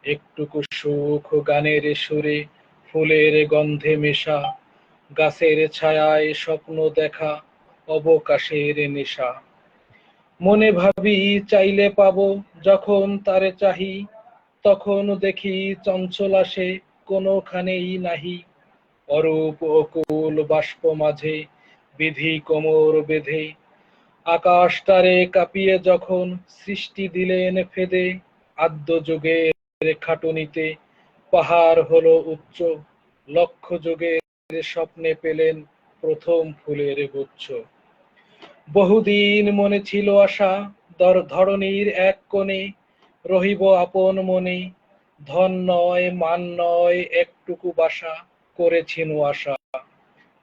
S3: একটুকু সুখ গানের সুরে ফুলের গন্ধে মেশা, গাছের ছায়ায় স্বপ্ন দেখা অবকাশের নেশা। মনে ভাবি চাইলে পাবো, যখন তারে চাহি তখন দেখি চঞ্চল আসে কোনোখানেই নাহি। অরূপ অকুল বাষ্প মাঝে বিধি কোমর বেঁধে, আকাশ তারে কাঁপিয়ে যখন সৃষ্টি দিলেন ফেদে। আদ্য যুগের খাটুনিতে পাহাড় হলো উচ্চ, লক্ষ যুগের স্বপ্নে পেলেন প্রথম ফুলের গুচ্ছ। বহুদিন মনে ছিল আশা, ধরণীর এক কোণে রহিব আপন মনে। ধন নয় মান নয় একটুকু বাসা করেছিনু আশা।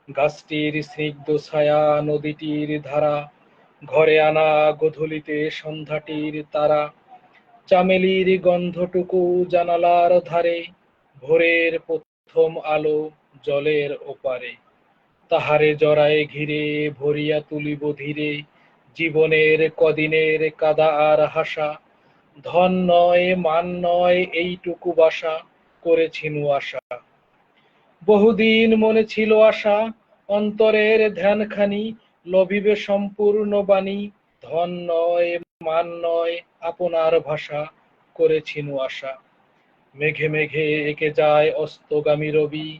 S3: গাছটির স্নিগ্ধ ছায়া নদীটির ধারা, ঘরে আনা গোধূলিতে সন্ধ্যাটির তারা। চামেলির গন্ধটুকু জানালার ধারে, ভোরের প্রথম আলো জলের ওপারে। তাহারে জড়ায় ঘিরে ভরিয়া তুলিব ধীরে, জীবনের কদিনের কাদা আর হাসা। ধন নয় মান নয় এইটুকু বাসা করেছিনু আশা। বহুদিন মনে ছিল আশা, অন্তরের ধ্যানখানি লভিবে সম্পূর্ণ বাণী। ধন নয় মান নয় আপনার ভাষা করেছিনু আশা। মেঘে মেঘে এঁকে যায় অস্তগামী রবি,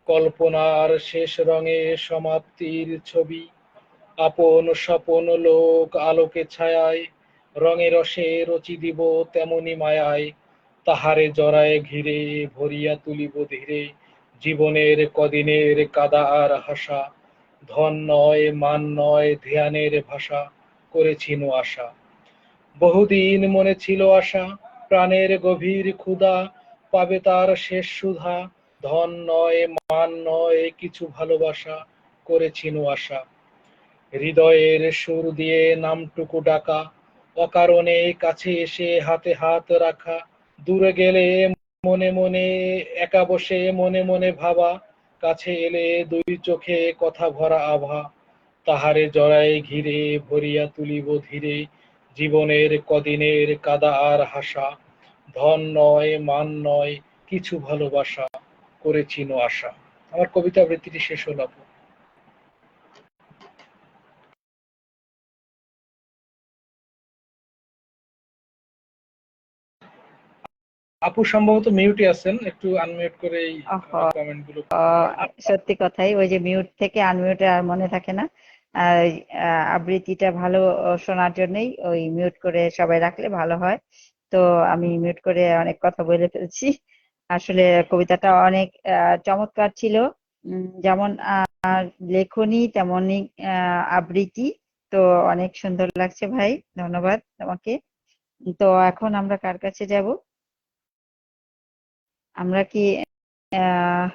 S3: কল্পনার শেষ রঙে সমাপ্তির ছবি। আপন স্বপন লোক আলোকে ছায়ায়, রঙে রসে রচি দিব তেমনি মায়ায়। তাহারে জড়ায় ঘিরে ভরিয়া তুলিব ধীরে, জীবনের কদিনের কাদা আর হাসা। ধন নয় মান নয় ধ্যানের ভাষা করেছিনু আশা। বহুদিন মনে ছিল আশা, প্রাণের গভীর ক্ষুধা পাবে তার শেষ সুধা। ধন নয় মান নয় কিছু ভালোবাসা করেছিনু আশা। হৃদয়ের সুর দিয়ে নামটুকু ডাকা, অকারণে কাছে এসে হাতে হাত রাখা। দূরে গেলে মনে মনে একা বসে মনে মনে ভাবা, কাছে এলে দুই চোখে কথা ভরা আভা। তাহারে জড়ায় ঘিরে ভরিয়া তুলিব ধীরে, জীবনের কদিনের কাদা আর হাসা। ধন নয় মান নয় কিছু ভালোবাসা করেছিনু আশা। আমার কবিতা আবৃত্তিটি শেষ হলো আপু। আপু সম্ভবত মিউটে আছেন, একটু আনমিউট করে এই
S1: আহ
S3: কমেন্ট গুলো।
S1: সত্যি কথাই, ওই যে মিউট থেকে আনমিউটে আর মনে থাকে না। আর আবৃত্তিটা ভালো শোনার জন্যই ওই মিউট করে সবাই রাখলে ভালো হয়। তো আমি মিউট করে অনেক কথা বলে ফেলছি। আসলে কবিতাটা অনেক চমৎকার ছিল। যেমন লেখনী তেমনই আবৃত্তি। তো অনেক সুন্দর লাগছে ভাই, ধন্যবাদ তোমাকে। তো এখন আমরা কার কাছে যাব? আমরা কি আহ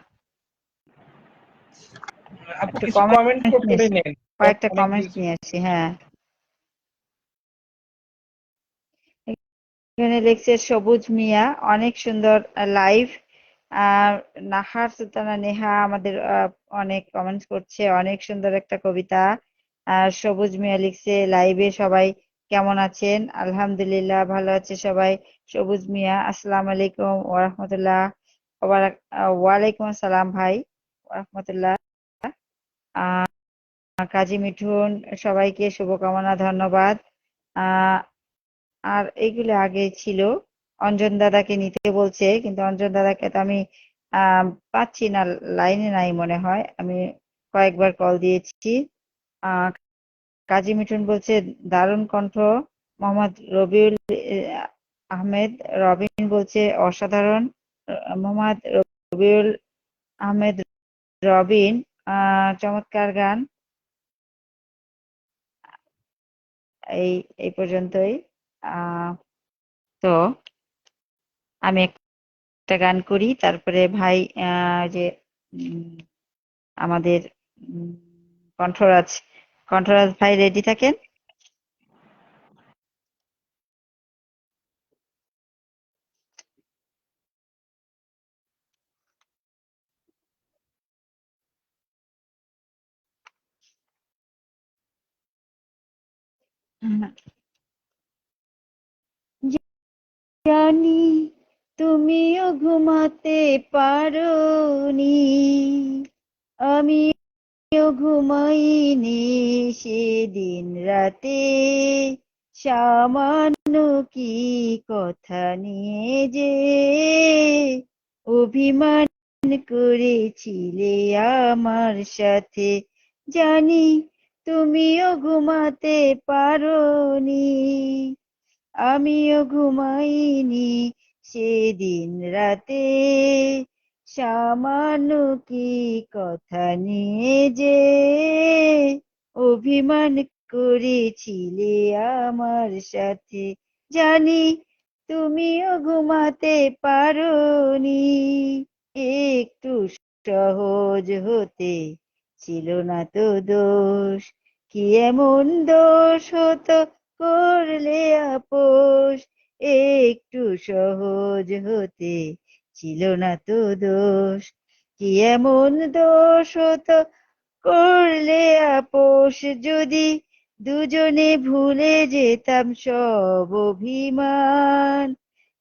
S3: আপু
S1: একটু
S3: কিছু কমেন্ট
S1: কমেন্ট নিয়ে
S3: করে নেন,
S1: কয়েকটা
S3: অনেক
S1: কমেন্টস
S3: কিছু।
S1: নিয়ে আসি। হ্যাঁ, এখানে লিখছে সবুজ মিয়া, অনেক সুন্দর লাইভ। আর নাহার সুলতানা নেহা আমাদের অনেক কমেন্টস করছে, অনেক সুন্দর একটা কবিতা। আর সবুজ মিয়া লিখছে লাইভে সবাই কেমন আছেন? আলহামদুলিল্লাহ ভালো আছে সবাই। সবুজ মিয়া আসসালামু আলাইকুম ওরহমতুল্লাহ। ওয়ালাইকুম আসসালাম ভাই ওরহমতুল্লাহ। আহ কাজী মিঠুন সবাইকে শুভকামনা, ধন্যবাদ। আহ আর এইগুলো আগে ছিল। অঞ্জন দাদাকে নিতে বলছে, কিন্তু অঞ্জন দাদাকে তো আমি আহ পাচ্ছি না, লাইনে নাই মনে হয়। আমি কয়েকবার কল দিয়েছি। আহ কাজী মিঠুন বলছে দারুণ কণ্ঠ। মোহাম্মদ রবিউল আহমেদ রবিন বলছে অসাধারণ। মোহাম্মদ রবিউল আহমেদ রবিন চমৎকার গান। এই এই পর্যন্তই। আহ তো আমি একটা গান করি, তারপরে ভাই যে উম, আমাদের উম, কণ্ঠরাজ কণ্ঠরাজ ভাই রেডি থাকেন। জানি তুমিও ঘুমাতে পারোনি, আমিও ঘুমাইনি সেদিন রাতে, সামান্য কি কথা নিয়ে যে অভিমান করেছিলে আমার সাথে। জানি তুমিও ঘুমাতে পারোনি, আমিও ঘুমাইনি সেদিন রাতে, সামান্য কি কথা নিয়ে যে অভিমান করেছিলে আমার সাথে। জানি তুমিও ঘুমাতে পারোনি, একটু সহজ হতে ছিল না তো দোষ, কি এমন দোষ হতো করলে আপোষ, একটু সহজ হতে ছিল না তো দোষ, কি এমন দোষ হতো করলে আপোষ, যদি দুজনে ভুলে যেতাম সব অভিমান,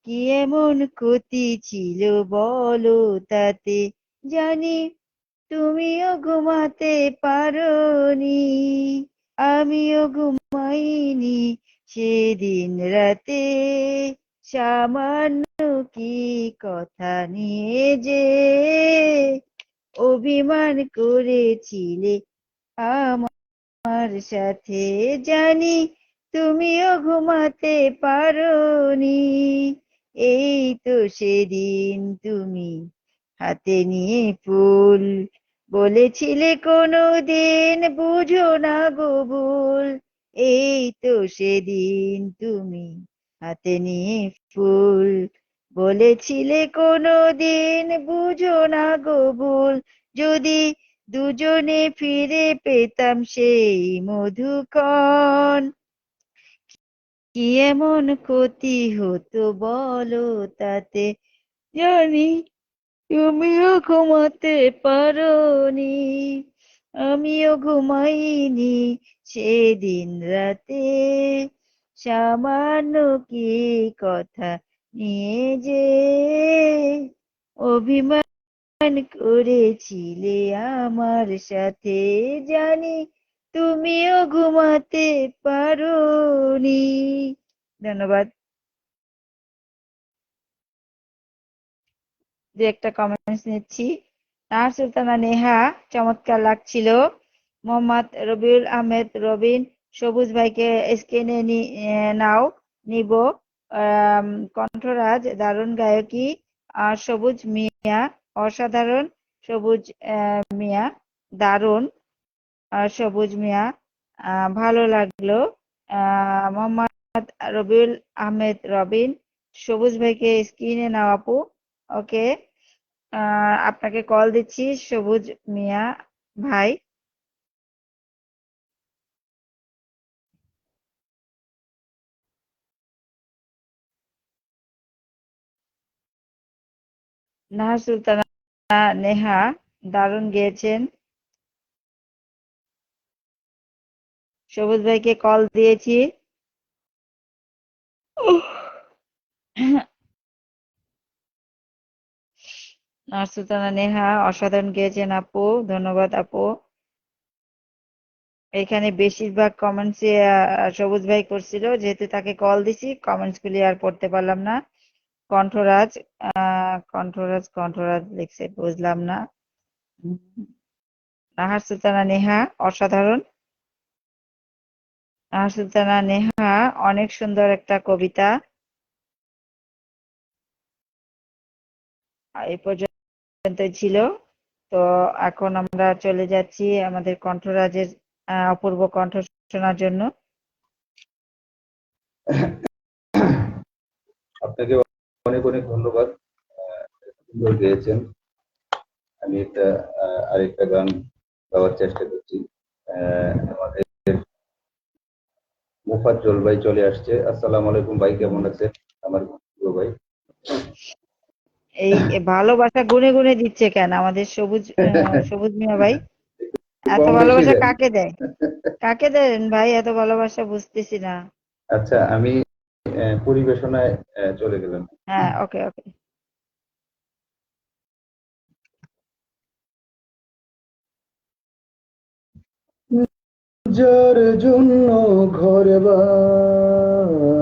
S1: কি এমন ক্ষতি ছিল বলো তাতে। জানি তুমিও ঘুমাতে পারোনি, আমিও ঘুমাইনি সেদিন রাতে, সামান্য কি কথা নিয়ে যে অভিমান করেছিলে আমার সাথে। জানি তুমিও ঘুমাতে পারোনি, এই তো সেদিন তুমি হাতে নিয়ে ফুল বলেছিলে কোনো দিন বুঝো না গো ভুল, এই তো সেদিন তুমি হাতে নিয়ে ফুল বলেছিলে কোনো দিন বুঝো না গো ভুল, যদি দুজনে ফিরে পেতাম সেই মধুক্ষণ, কি এমন ক্ষতি হতো বলো তাতে। জানি তুমিও ঘুমাতে পারোনি, আমিও ঘুমাইনি সেদিন রাতে, সামান্য কি কথা নিয়ে যে অভিমান করেছিলে আমার সাথে। জানি তুমিও ঘুমাতে পারোনি। ধন্যবাদ। দু একটা কমেন্টস নিচ্ছি। নাহার সুলতানা নেহা চমৎকার লাগছিল। মোহাম্মদ রবিউল আহমেদ রবিন সবুজ ভাইকে স্ক্রিনে নাও নিব। কণ্ঠরাজ দারুণ গায়কী। আর সবুজ মিয়া অসাধারণ। সবুজ মিয়া দারুণ। সবুজ মিয়া ভালো লাগলো। মোহাম্মদ রবিউল আহমেদ রবিন সবুজ ভাইকে স্ক্রিনে নাও আপু। ওকে, আপনাকে কল দিচ্ছি সবুজ মিয়া ভাই। নাহার সুলতানা নেহা দারুণ গেয়েছেন। সবুজ ভাইকে কল দিয়েছি। নাহার সুলতানা নেহা অসাধারণ গেয়েছেন আপু, ধন্যবাদ আপু। এখানে বেশিরভাগ কমেন্টস সবুজ ভাই করছিল, যেহেতু তাকে কল দিছি কমেন্টস গুলি আর পড়তে পারলাম না। কণ্ঠরাজ কণ্ঠরাজ লিখছে, বুঝলাম না। নাহার সুলতানা নেহা অসাধারণ। নাহার সুলতানা নেহা অনেক সুন্দর একটা কবিতা। এই পর্যন্তই ছিল। তো এখন আমরা চলে যাচ্ছি আমাদের কণ্ঠরাজের অপূর্ব কণ্ঠ শোনার জন্য।
S5: আপনাকে অনেক অনেক ধন্যবাদ। সুন্দর গেয়েছেন। আমি আরেকটা গান গাওয়ার চেষ্টা করছি। আমাদের মুফাজ্জল ভাই চলে আসছে। আসসালামু আলাইকুম ভাই, কেমন আছেন? আমার প্রিয় ভাই।
S1: এই ভালোবাসা গুনে গুনে দিচ্ছে কেন আমাদের সবুজ মিয়া ভাই? এত
S5: কম বেশি
S1: ভালোবাসা
S5: দেন।
S1: কাকে দেয়? কাকে দেন ভাই এত ভালোবাসা? বুঝতেছি না।
S5: আচ্ছা, আমি পরিবেশনায় চলে গেলাম।
S1: হ্যাঁ, ওকে ওকে।
S5: যার জন্য ঘর বানাইলাম,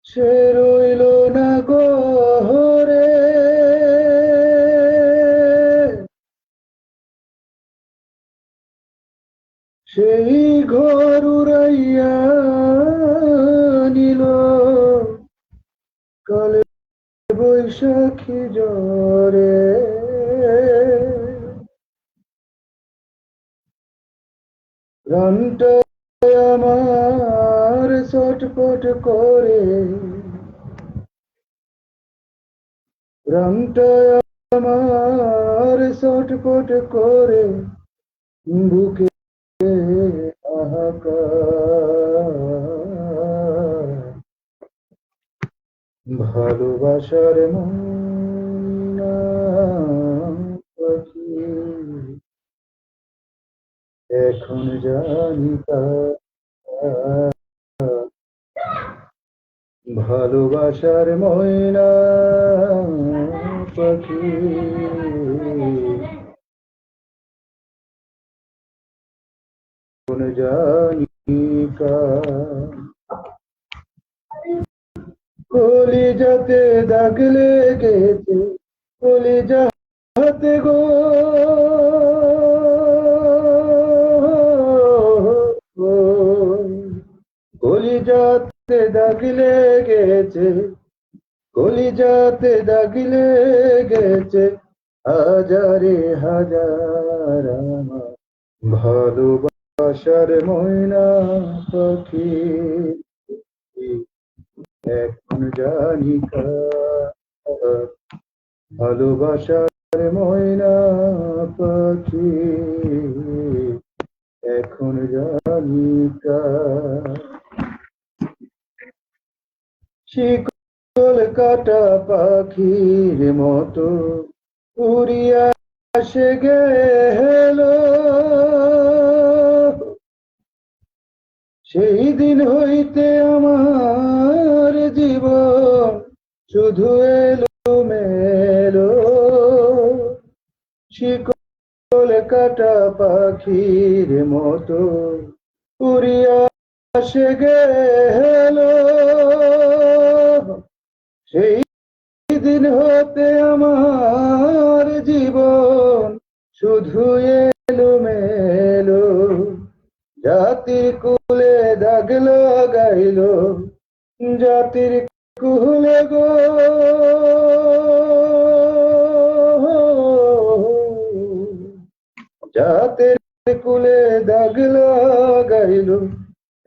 S5: সে রইল না ঘরে, সেই ঘর উড়াইয়া নিল কালে বৈশাখী জ্বরে। প্রাণটা আমার ছটফট করে, প্রাণটা আমার ছটফট করে, বুকে হাহাকার। ভালোবাসার ময়না পাখি এখন জানি তার, ভালোবাসার ময়না পাখি এখন জানি কার। কলিজাতে দাগ লেগেছে, কলিজাতে গো, কলিজাতে দাগ লেগেছে, কলিজাতে দাগ লেগেছে, হাজারে হাজার আমার ভালোবাসার ময়না পাখি এখন জানি কার। ভালোবাসার ময়না পাখি এখন জানি কার। শিকল কাটা পাখির মতো উড়িয়া সে গেল, সেই দিন হইতে আমার জীবন শুধু এলো মেলো। শিকল কাটা পাখির মতো উড়িয়া সে গেল, সেই দিন হতে আমার জীবন শুধু এলো মেলো। জাতির কুলে দাগ লাগাইল, জাতির কুলে গো, জাতের কুলে দাগ লাগাইল,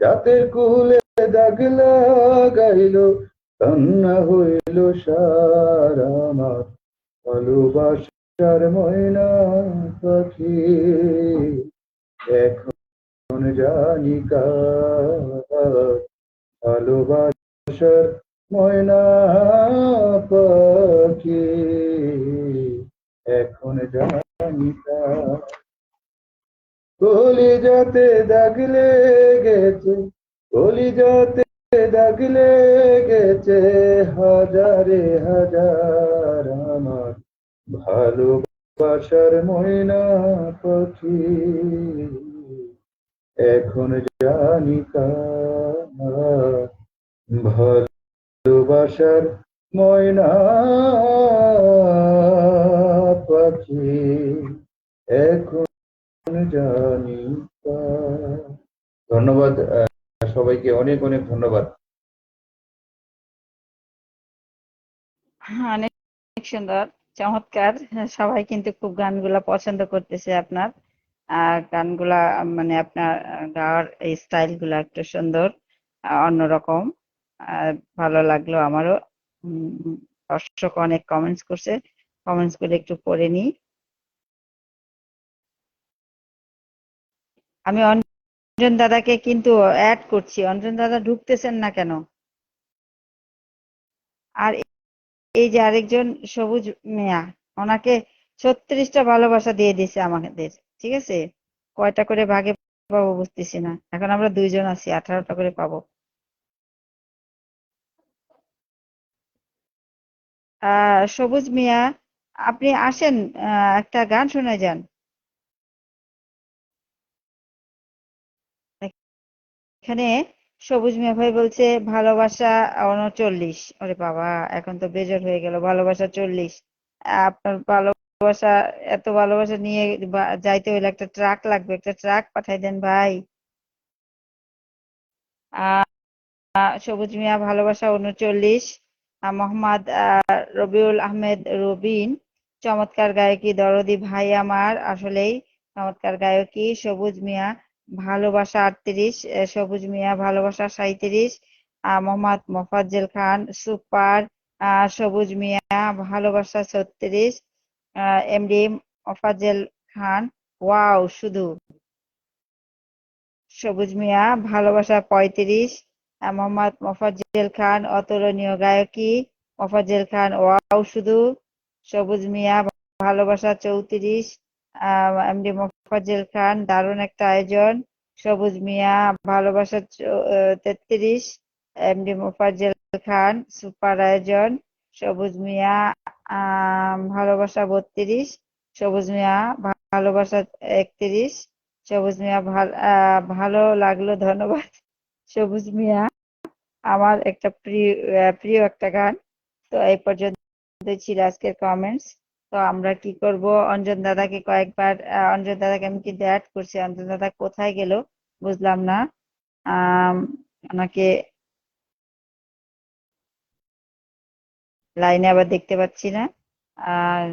S5: জাতের কুলে দাগ লাগাইল, কান্না হইল সার আমার ভালোবাসার ময়না পাখি এখন জানি কার। ভালোবাসার ময়না পাখি এখন জানি তার কলিজাতে দাগ লেগেছে, কলিজাতে দাগ লেগেছে হাজারে হাজার আমার ভালোবাসার ময়না পাখি এখন জানি কার ভালোবাসার ময়না পাখি এখন জানি কার। ধন্যবাদ সবাইকে, অনেক অনেক ধন্যবাদ।
S1: হ্যাঁ, অনেক সুন্দর, চমৎকার। হ্যাঁ, সবাই কিন্তু খুব গানগুলা পছন্দ করতেছে আপনার। গানগুলা মানে আপনার গাওয়ার এই স্টাইল গুলা একটু সুন্দর, অন্যরকম। ভালো লাগলো আমারও। দর্শক অনেক কমেন্টস করছে, কমেন্টস গুলো একটু পড়ে নিই। আমি অঞ্জন দাদাকে কিন্তু অ্যাড করছি, অঞ্জন দাদা ঢুকতেছেন না কেন? আর এই যে আরেকজন সবুজ মিয়া, ওনাকে 36টা ভালোবাসা দিয়ে দিছে আমাদের, ঠিক আছে? কয়টা করে ভাগে পাবো বুঝতেছি না, এখন আমরা 2 জন আছি, 18টা করে পাবো। সবুজ মিয়া, আপনি আসেন, একটা গান শোনায় যান। এখানে সবুজ মিয়া ভাই বলছে ভালোবাসা 39। ওরে বাবা, এখন তো বেজোর হয়ে গেল, ভালোবাসা 40। আপনার ভালোবাসা, এত ভালোবাসা নিয়ে যাইতে হইলে একটা ট্রাক লাগবে, একটা ট্রাক পাঠাই দেন ভাই। সবুজ মিয়া ভালোবাসা 39। মোহাম্মদ রবিউল আহমেদ রবিন, চমৎকার গায়কী দরদি ভাই আমার, আসলেই চমৎকার গায়কী। সবুজ মিয়া ভালোবাসা 38, সবুজ মিয়া ভালোবাসা 37। মোহাম্মদ মোফাজ্জেল খান সুপার, সবুজ মিয়া ভালোবাসা 36। এমডি মোফাজ্জেল খান ওয়াও শুধু। সবুজ মিয়া ভালোবাসা 35। মোহাম্মদ মোফাজ্জেল খান অতুলনীয় গায়কী, মোফাজ্জেল খান ওয়াও শুধু। সবুজ মিয়া ভালোবাসা 34। এমডি মোফাজ্জেল খান দারুণ একটা আয়োজন। সবুজ মিয়া ভালোবাসা 33। এমডি মোফাজ্জেল খান সুপার আয়োজন। সবুজ মিয়া ভালোবাসা 32। সবুজ মিয়া ভালোবাসা 31। সবুজ মিয়া ভালো লাগলো, ধন্যবাদ সবুজ মিয়া। আমার একটা প্রিয় একটা গান। তো এই পর্যন্ত ছিল আজকের কমেন্টস। তো আমরা কি করব, অঞ্জন দাদাকে কয়েকবার, অঞ্জন দাদাকে আমি কিন্তু অ্যাড করছি, অঞ্জন দাদা কোথায় গেল বুঝলাম না। ওনাকে লাইনে আবার দেখতে পাচ্ছি না। আর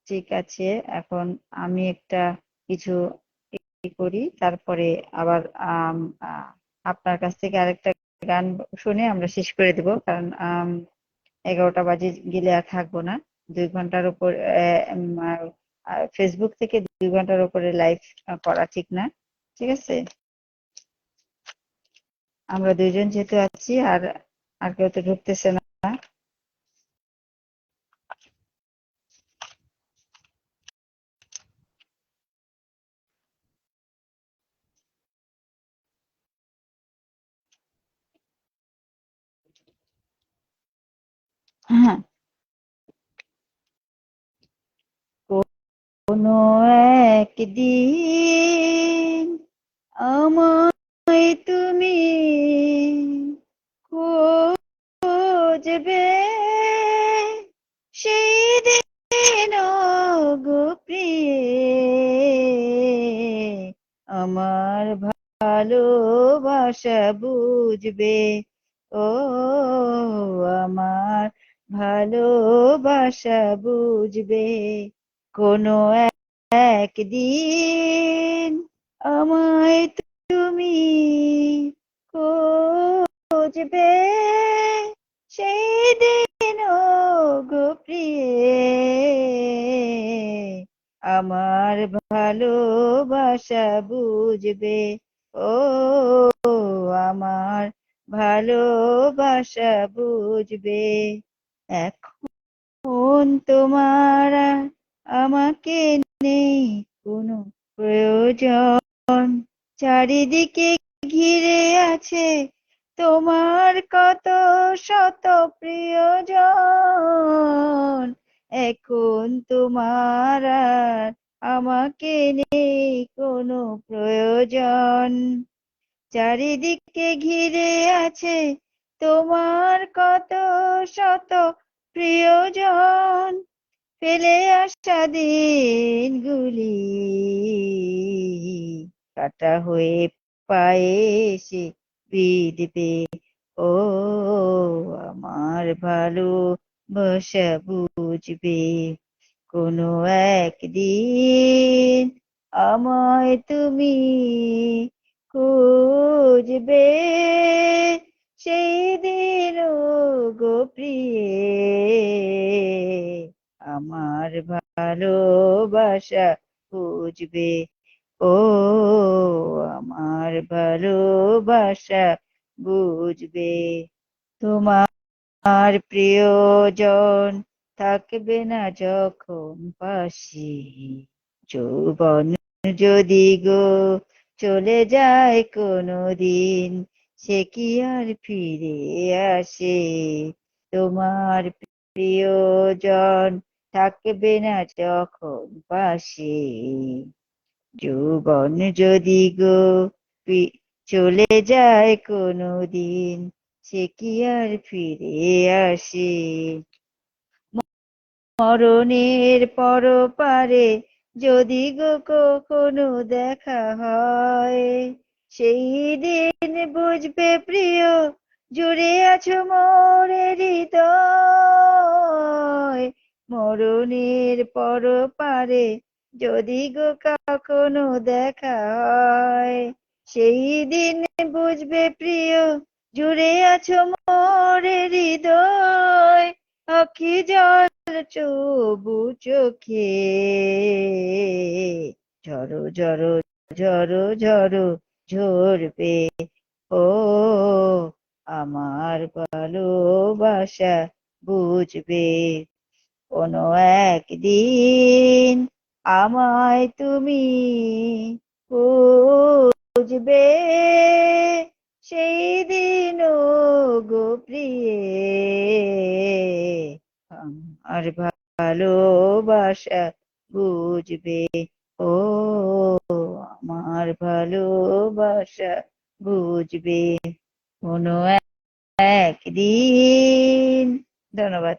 S1: ঠিক আছে, এখন আমি একটা কিছু করি, তারপরে আবার আপনার কাছ থেকে আরেকটা গান শুনে আমরা শেষ করে দেব, কারণ 11টা বাজে গেলে আর থাকবো না। 2 ঘন্টার উপর ফেসবুক থেকে 2 ঘন্টার উপরে লাইভ করা ঠিক না, ঠিক আছে? আমরা 2 জন যেহেতু আছি, আর আর কেউ তো ঢুকতেছে না। হ্যাঁ, কোনো একদিন আমায় তুমি খুঁজবে, সেই দিন গো প্রিয়ে আমার ভালোবাসা বুঝবে। ও আমার ভালোবাসা বুঝবে, কোনো একদিন আমায় তুমি খুঁজবে, সেই দিন গো প্রিয়ে আমার ভালোবাসা বুঝবে। ও আমার ভালোবাসা বুঝবে। এখন তোমার আর আমাকে নেই কোনো প্রয়োজন, চারিদিকে ঘিরে আছে তোমার কত শত প্রিয়জন। এখন তোমার আর আমাকে নেই কোনো প্রয়োজন, চারিদিকে ঘিরে আছে তোমার কত শত প্রিয়জন। ফেলে আসা দিনগুলি কাটা হয়ে পায়ে এসে বিঁধবে। ও আমার ভালোবাসা বুঝবে, কোনো একদিন আমায় তুমি খুঁজবে, সেই দিন গো প্রিয়ে আমার ভালোবাসা বুঝবে। ও আমার ভালোবাসা বুঝবে। তোমার প্রিয়জন থাকবে না যখন পাশে, যৌবন যদি গো চলে যায় কোনো দিন, সে কি আর ফিরে আসে? তোমার প্রিয়জন থাকবে না যখন পাশে, যৌবন যদি গো চলে যায় কোনো দিন, সে কি আর ফিরে আসে? মরণের পরপারে যদি গো কখনো দেখা হয়, সেই দিন বুঝবে প্রিয় জুড়ে আছো মোরে হৃদয়। মরণের পরপারে যদি গো কখনো দেখা হয়, সেই দিন বুঝবে প্রিয় জুড়ে আছো মোরে হৃদয়। আখি জল চবু চোখে ঝরো ঝরো ঝরো ঝরো ঝরবে। ও আমার ভালোবাসা বুঝবে, কোনো একদিন আমায় তুমি বুঝবে, সেই দিন গো প্রিয়ে আমার ভালোবাসা বুঝবে। ও আমার ভালোবাসা বুঝবে, কোনো একদিন। ধন্যবাদ।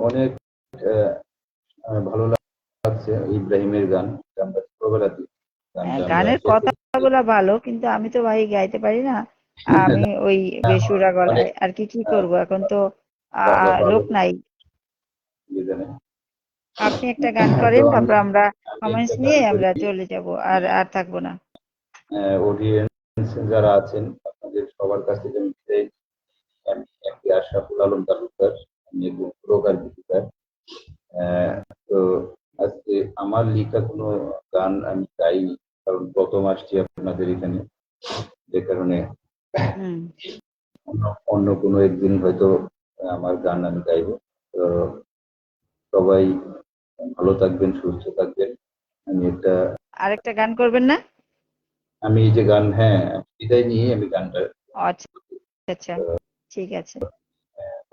S5: অনেক ভালো লাগছে ইব্রাহিমের গান। আমরা ছোটবেলাতে গানটা আমরা
S1: গানের
S5: শেখে
S1: কথাগুলা ভালো, কিন্তু আমি তো ভাই গাইতে পারি না। আমি ওই বেসুরা
S5: অনেক
S1: গলায় আর কি করব, এখন তো
S5: ভালো ভালো
S1: লোক নাই।
S5: বুঝলেন।
S1: আপনি একটা গান করেন,
S5: তো
S1: তারপর আমরা
S5: আমি
S1: কমেন্টস
S5: একটা গান
S1: নিয়ে আমরা
S5: করি।
S1: চলে যাব, আর আর থাকবো না।
S5: অডিয়েন্স যারা আছেন আপনাদের সবার কাছ থেকে আমি বিদায় নিচ্ছি। আমি একটি আশরাফুল আলম তালুকদার, আমি একজন সুরকার গীতিকার। আহ, তো আজকে আমার লেখা কোনো গান আমি গাইনি, কারণ প্রথম আসছি আপনাদের এখানে, যে কারণে
S1: হুম।
S5: অন্য অন্য কোনো একদিন হয়তো আমার গান আমি গাইবো। তো সবাই ভালো থাকবেন, সুস্থ থাকবেন। আমি একটা
S1: আরেকটা গান করবেন না?
S5: আমি এই যে গান, হ্যাঁ বিদায় নিয়ে আমি গানটা
S1: আচ্ছা আচ্ছা, ঠিক আছে।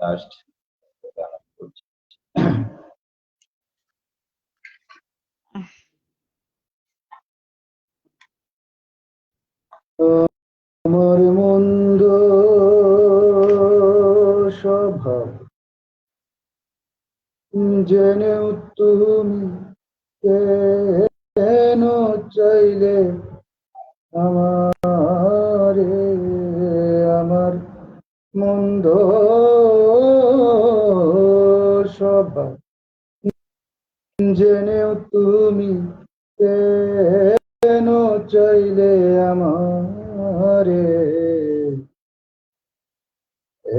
S5: লাস্ট গান আমি করছি। আমার মন্দ স্বভাব জেনেও তুমি কেন চাইলে আমারে, আমার মন্দ স্বভাব জেনেও তুমি কেন চাইলে আমারে,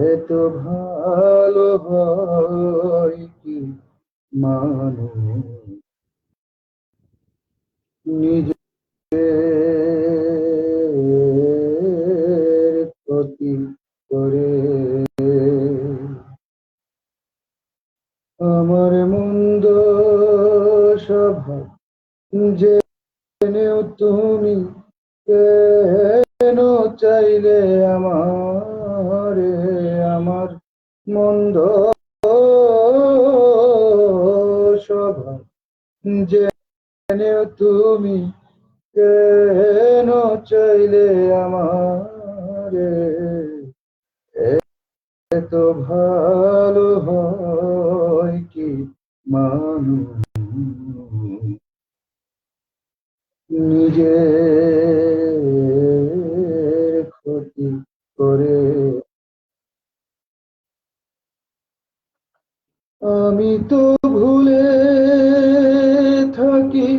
S5: এত ভালো হয় কি মানুষ নিজে জেনেও তুমি কেন চাইলে আমারে, আমার মন্দ স্বভাব জেনেও তুমি কেন চাইলে আমারে, এত ভালো হয় কি মানুষ নিজের ক্ষতি করে। আমি তো ভুলে থাকি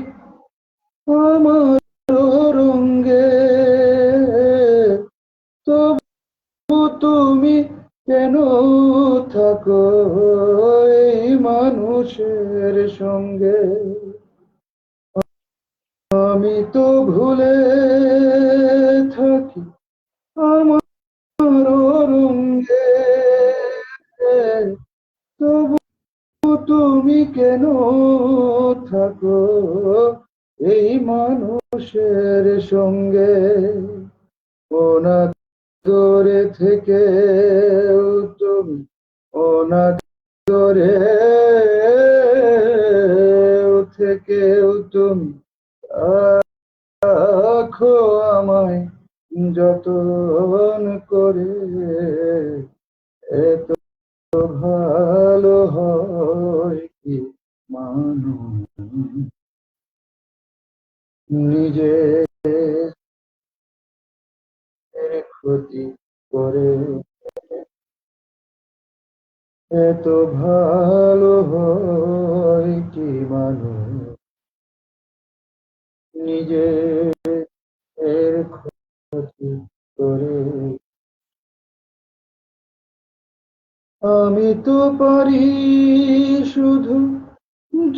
S5: আমার রঙ্গে, তবু তুমি কেন থাকো এই মানুষের সঙ্গে। আমি তো ভুলে থাকি আমার রঙ্গে, তবু তুমি কেন থাকো এই মানুষের সঙ্গে। অনাদরে থেকে তুমি, অনাদরে থেকেও তুমি রাখো আমায় যতন করে, এত ভালো হয় কি মানুষ নিজের ক্ষতি করে। এত ভালো হয় কি মানুষ নিজের ক্ষতি করে। আমি তো পারি শুধু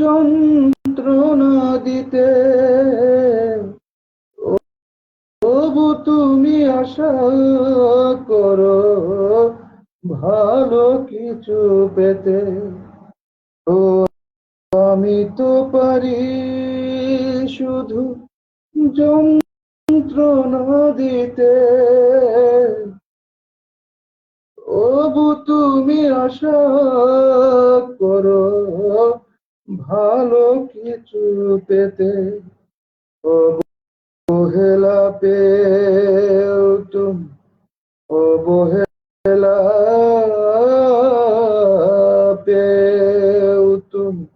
S5: যন্ত্রণা দিতে, তবু তুমি আশা করো ভালো কিছু পেতে। ও আমি তো পারি শুধু যন্ত্রণা দিতে, তবু তুমি আশা করো ভালো কিছু পেতে। অবহেলা পেও তুমি, অবহেলা পেও তুমি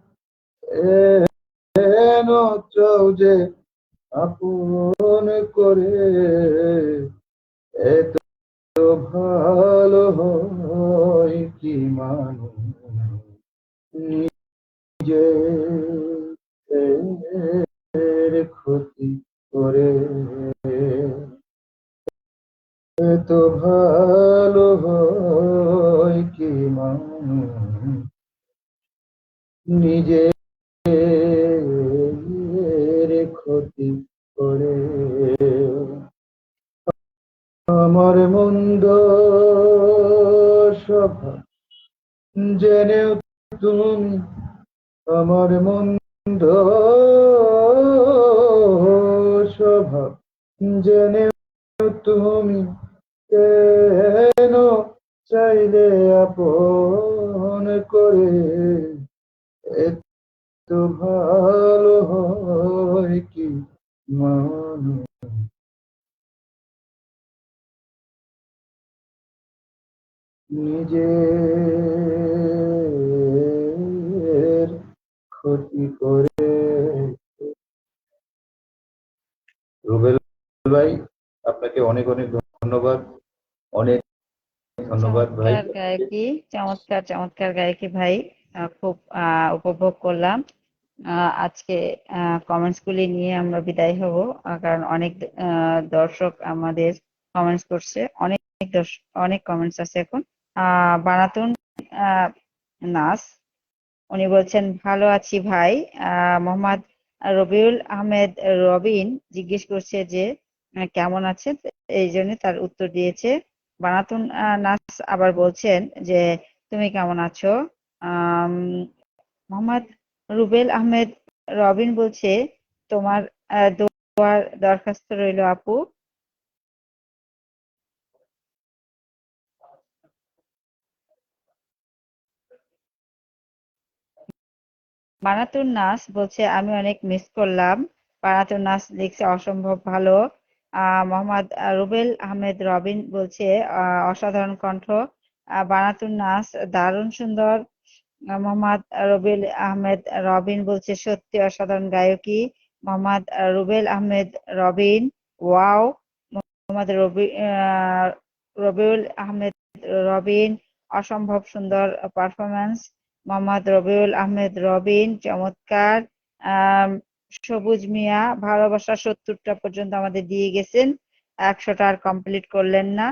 S5: কেন চাও যে আপন করে, এত ভালো হয় কি মানুষ নিজের ক্ষতি করে। এত ভালো হয় কি মানুষ নিজের ক্ষতি করে। আমার মন্দ স্বভাব জেনেও তুমি, আমার মন্দ স্বভাব জেনেও তুমি কেন চাইলে আপন করে, এত ভালো হয় কি মানুষ নিজের ক্ষতি করে। রুবেল ভাই, আপনাকে অনেক অনেক ধন্যবাদ, অনেক ধন্যবাদ ভাই।
S1: চমৎকার গায়কি, চমৎকার চমৎকার গায়কি ভাই। খুব উপভোগ করলাম। আজকে কমেন্টস গুলি নিয়ে আমরা বিদায় হব, কারণ অনেক দর্শক আমাদের কমেন্টস করছে, অনেক অনেক কমেন্টস আছে এখন। বানাতুন নাস, উনি বলছেন ভালো আছি ভাই। মোহাম্মদ রবিউল আহমেদ রবিন জিজ্ঞেস করছে যে কেমন আছেন, এই জন্য তার উত্তর দিয়েছে। বানাতুন নাস আবার বলছেন যে তুমি কেমন আছো। মোহাম্মদ রুবেল আহমেদ রবিন বলছে তোমার দোয়ার দরখাস্ত রইল আপু। বানাতুর নাচ বলছে আমি অনেক মিস করলাম। বানাতুর নাচ লিখছে অসম্ভব ভালো। মোহাম্মদ রুবেল আহমেদ রবিন বলছে অসাধারণ কণ্ঠ। বানাতুর নাচ দারুণ সুন্দর। মোহাম্মদ রুবেল আহমেদ রবিন বলছে সত্যি অসাধারণ গায়কী। মোহাম্মদ রুবেল আহমেদ রবিন, ওয়াও। মোহাম্মদ রবিউল আহমেদ রবিন, অসম্ভব সুন্দর পারফরমেন্স। মোহাম্মদ রবিউল আহমেদ রবিন, চমৎকার। আহ সবুজ মিয়া ভালোবাসা 70টা পর্যন্ত আমাদের দিয়ে গেছেন, 100টা আর কমপ্লিট করলেন না,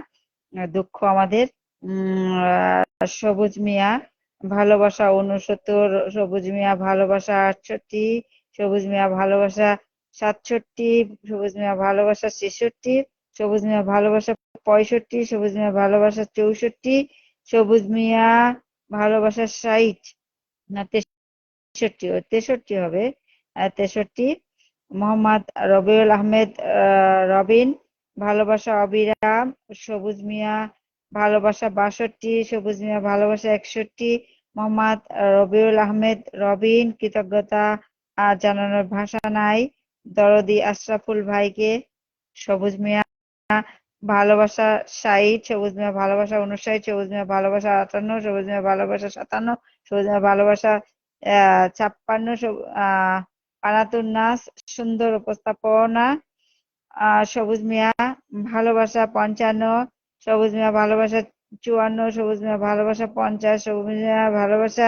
S1: দুঃখ আমাদের। সবুজ মিয়া ভালোবাসা 69, সবুজ মিয়া ভালোবাসা 68, সবুজ মিয়া ভালোবাসা 67, সবুজ মিয়া ভালোবাসা 66, সবুজ মিয়া ভালোবাসা 65, সবুজ মিয়া ভালোবাসা 64, সবুজ মিয়া ভালোবাসা 60 না 63 হবে, 63। মোহাম্মদ রবিউল আহমেদ রবিন ভালোবাসা অবিরাম, সবুজ মিয়া ভালোবাসা 62, সবুজ মিয়া ভালোবাসা 61। মোহাম্মদ রবিউল আহমেদ রবিন, কৃতজ্ঞতা জানানোর ভাষা নাই দরদি আশরাফুল ভাইকে। সবুজ মিয়া ভালোবাসা 60, সবুজ মিয়া ভালোবাসা 59, সবুজ মিয়া ভালোবাসা 58, সবুজ মিয়া ভালোবাসা 57, সবুজ মিয়া ভালোবাসা 56। বানাতুর নাচ সুন্দর উপস্থাপনা। সবুজ মিয়া ভালোবাসা 55, সবুজ মিয়া ভালোবাসা 54, সবুজ মিয়া ভালোবাসা 50, সবুজ মিয়া ভালোবাসা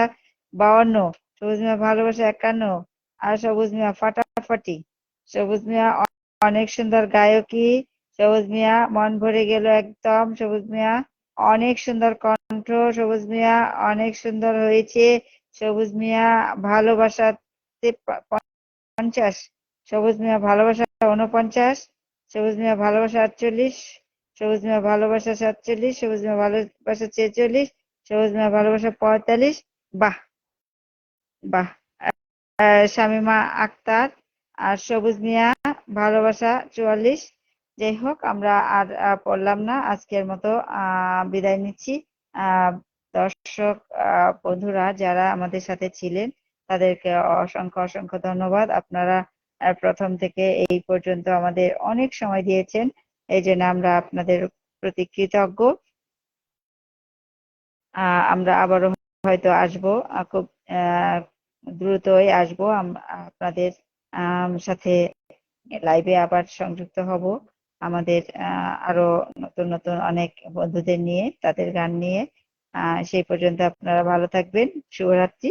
S1: 52, সবুজ মিয়া ভালোবাসা 51, আর সবুজ মিয়া ফাটাফাটি। সবুজ মিয়া অনেক সুন্দর গায়কী। সবুজ মিয়া মন ভরে গেল একদম। সবুজ মিয়া অনেক সুন্দর কণ্ঠ। সবুজ মিয়া অনেক সুন্দর হয়েছে। সবুজ মিয়া ভালোবাসা 50, সবুজ মিয়া ভালোবাসা 49, সবুজ মিয়া ভালোবাসা 48, সবুজ মিয়া ভালোবাসা 47, সবুজ মিয়া ভালোবাসা 46, সবুজ মিয়া ভালোবাসা 45। বাহ বাহ। শামিমা আক্তার আর সবুজ মিয়া ভালোবাসা 44। যাই হোক, আমরা আর পড়লাম না, আজকের মতো বিদায় নিচ্ছি। দর্শক বন্ধুরা যারা আমাদের সাথে ছিলেন তাদেরকে অসংখ্য অসংখ্য ধন্যবাদ। আপনারা প্রথম থেকে এই পর্যন্ত আমাদের অনেক সময় দিয়েছেন, এই জন্য আমরা আপনাদের প্রতি কৃতজ্ঞ। আমরা আবারও হয়তো আসবো, খুব দ্রুতই আসবো আপনাদের সাথে লাইভে আবার সংযুক্ত হব, আমাদের আরো নতুন নতুন অনেক বন্ধুদের নিয়ে, তাদের গান নিয়ে। সেই পর্যন্ত আপনারা ভালো থাকবেন। শুভরাত্রি।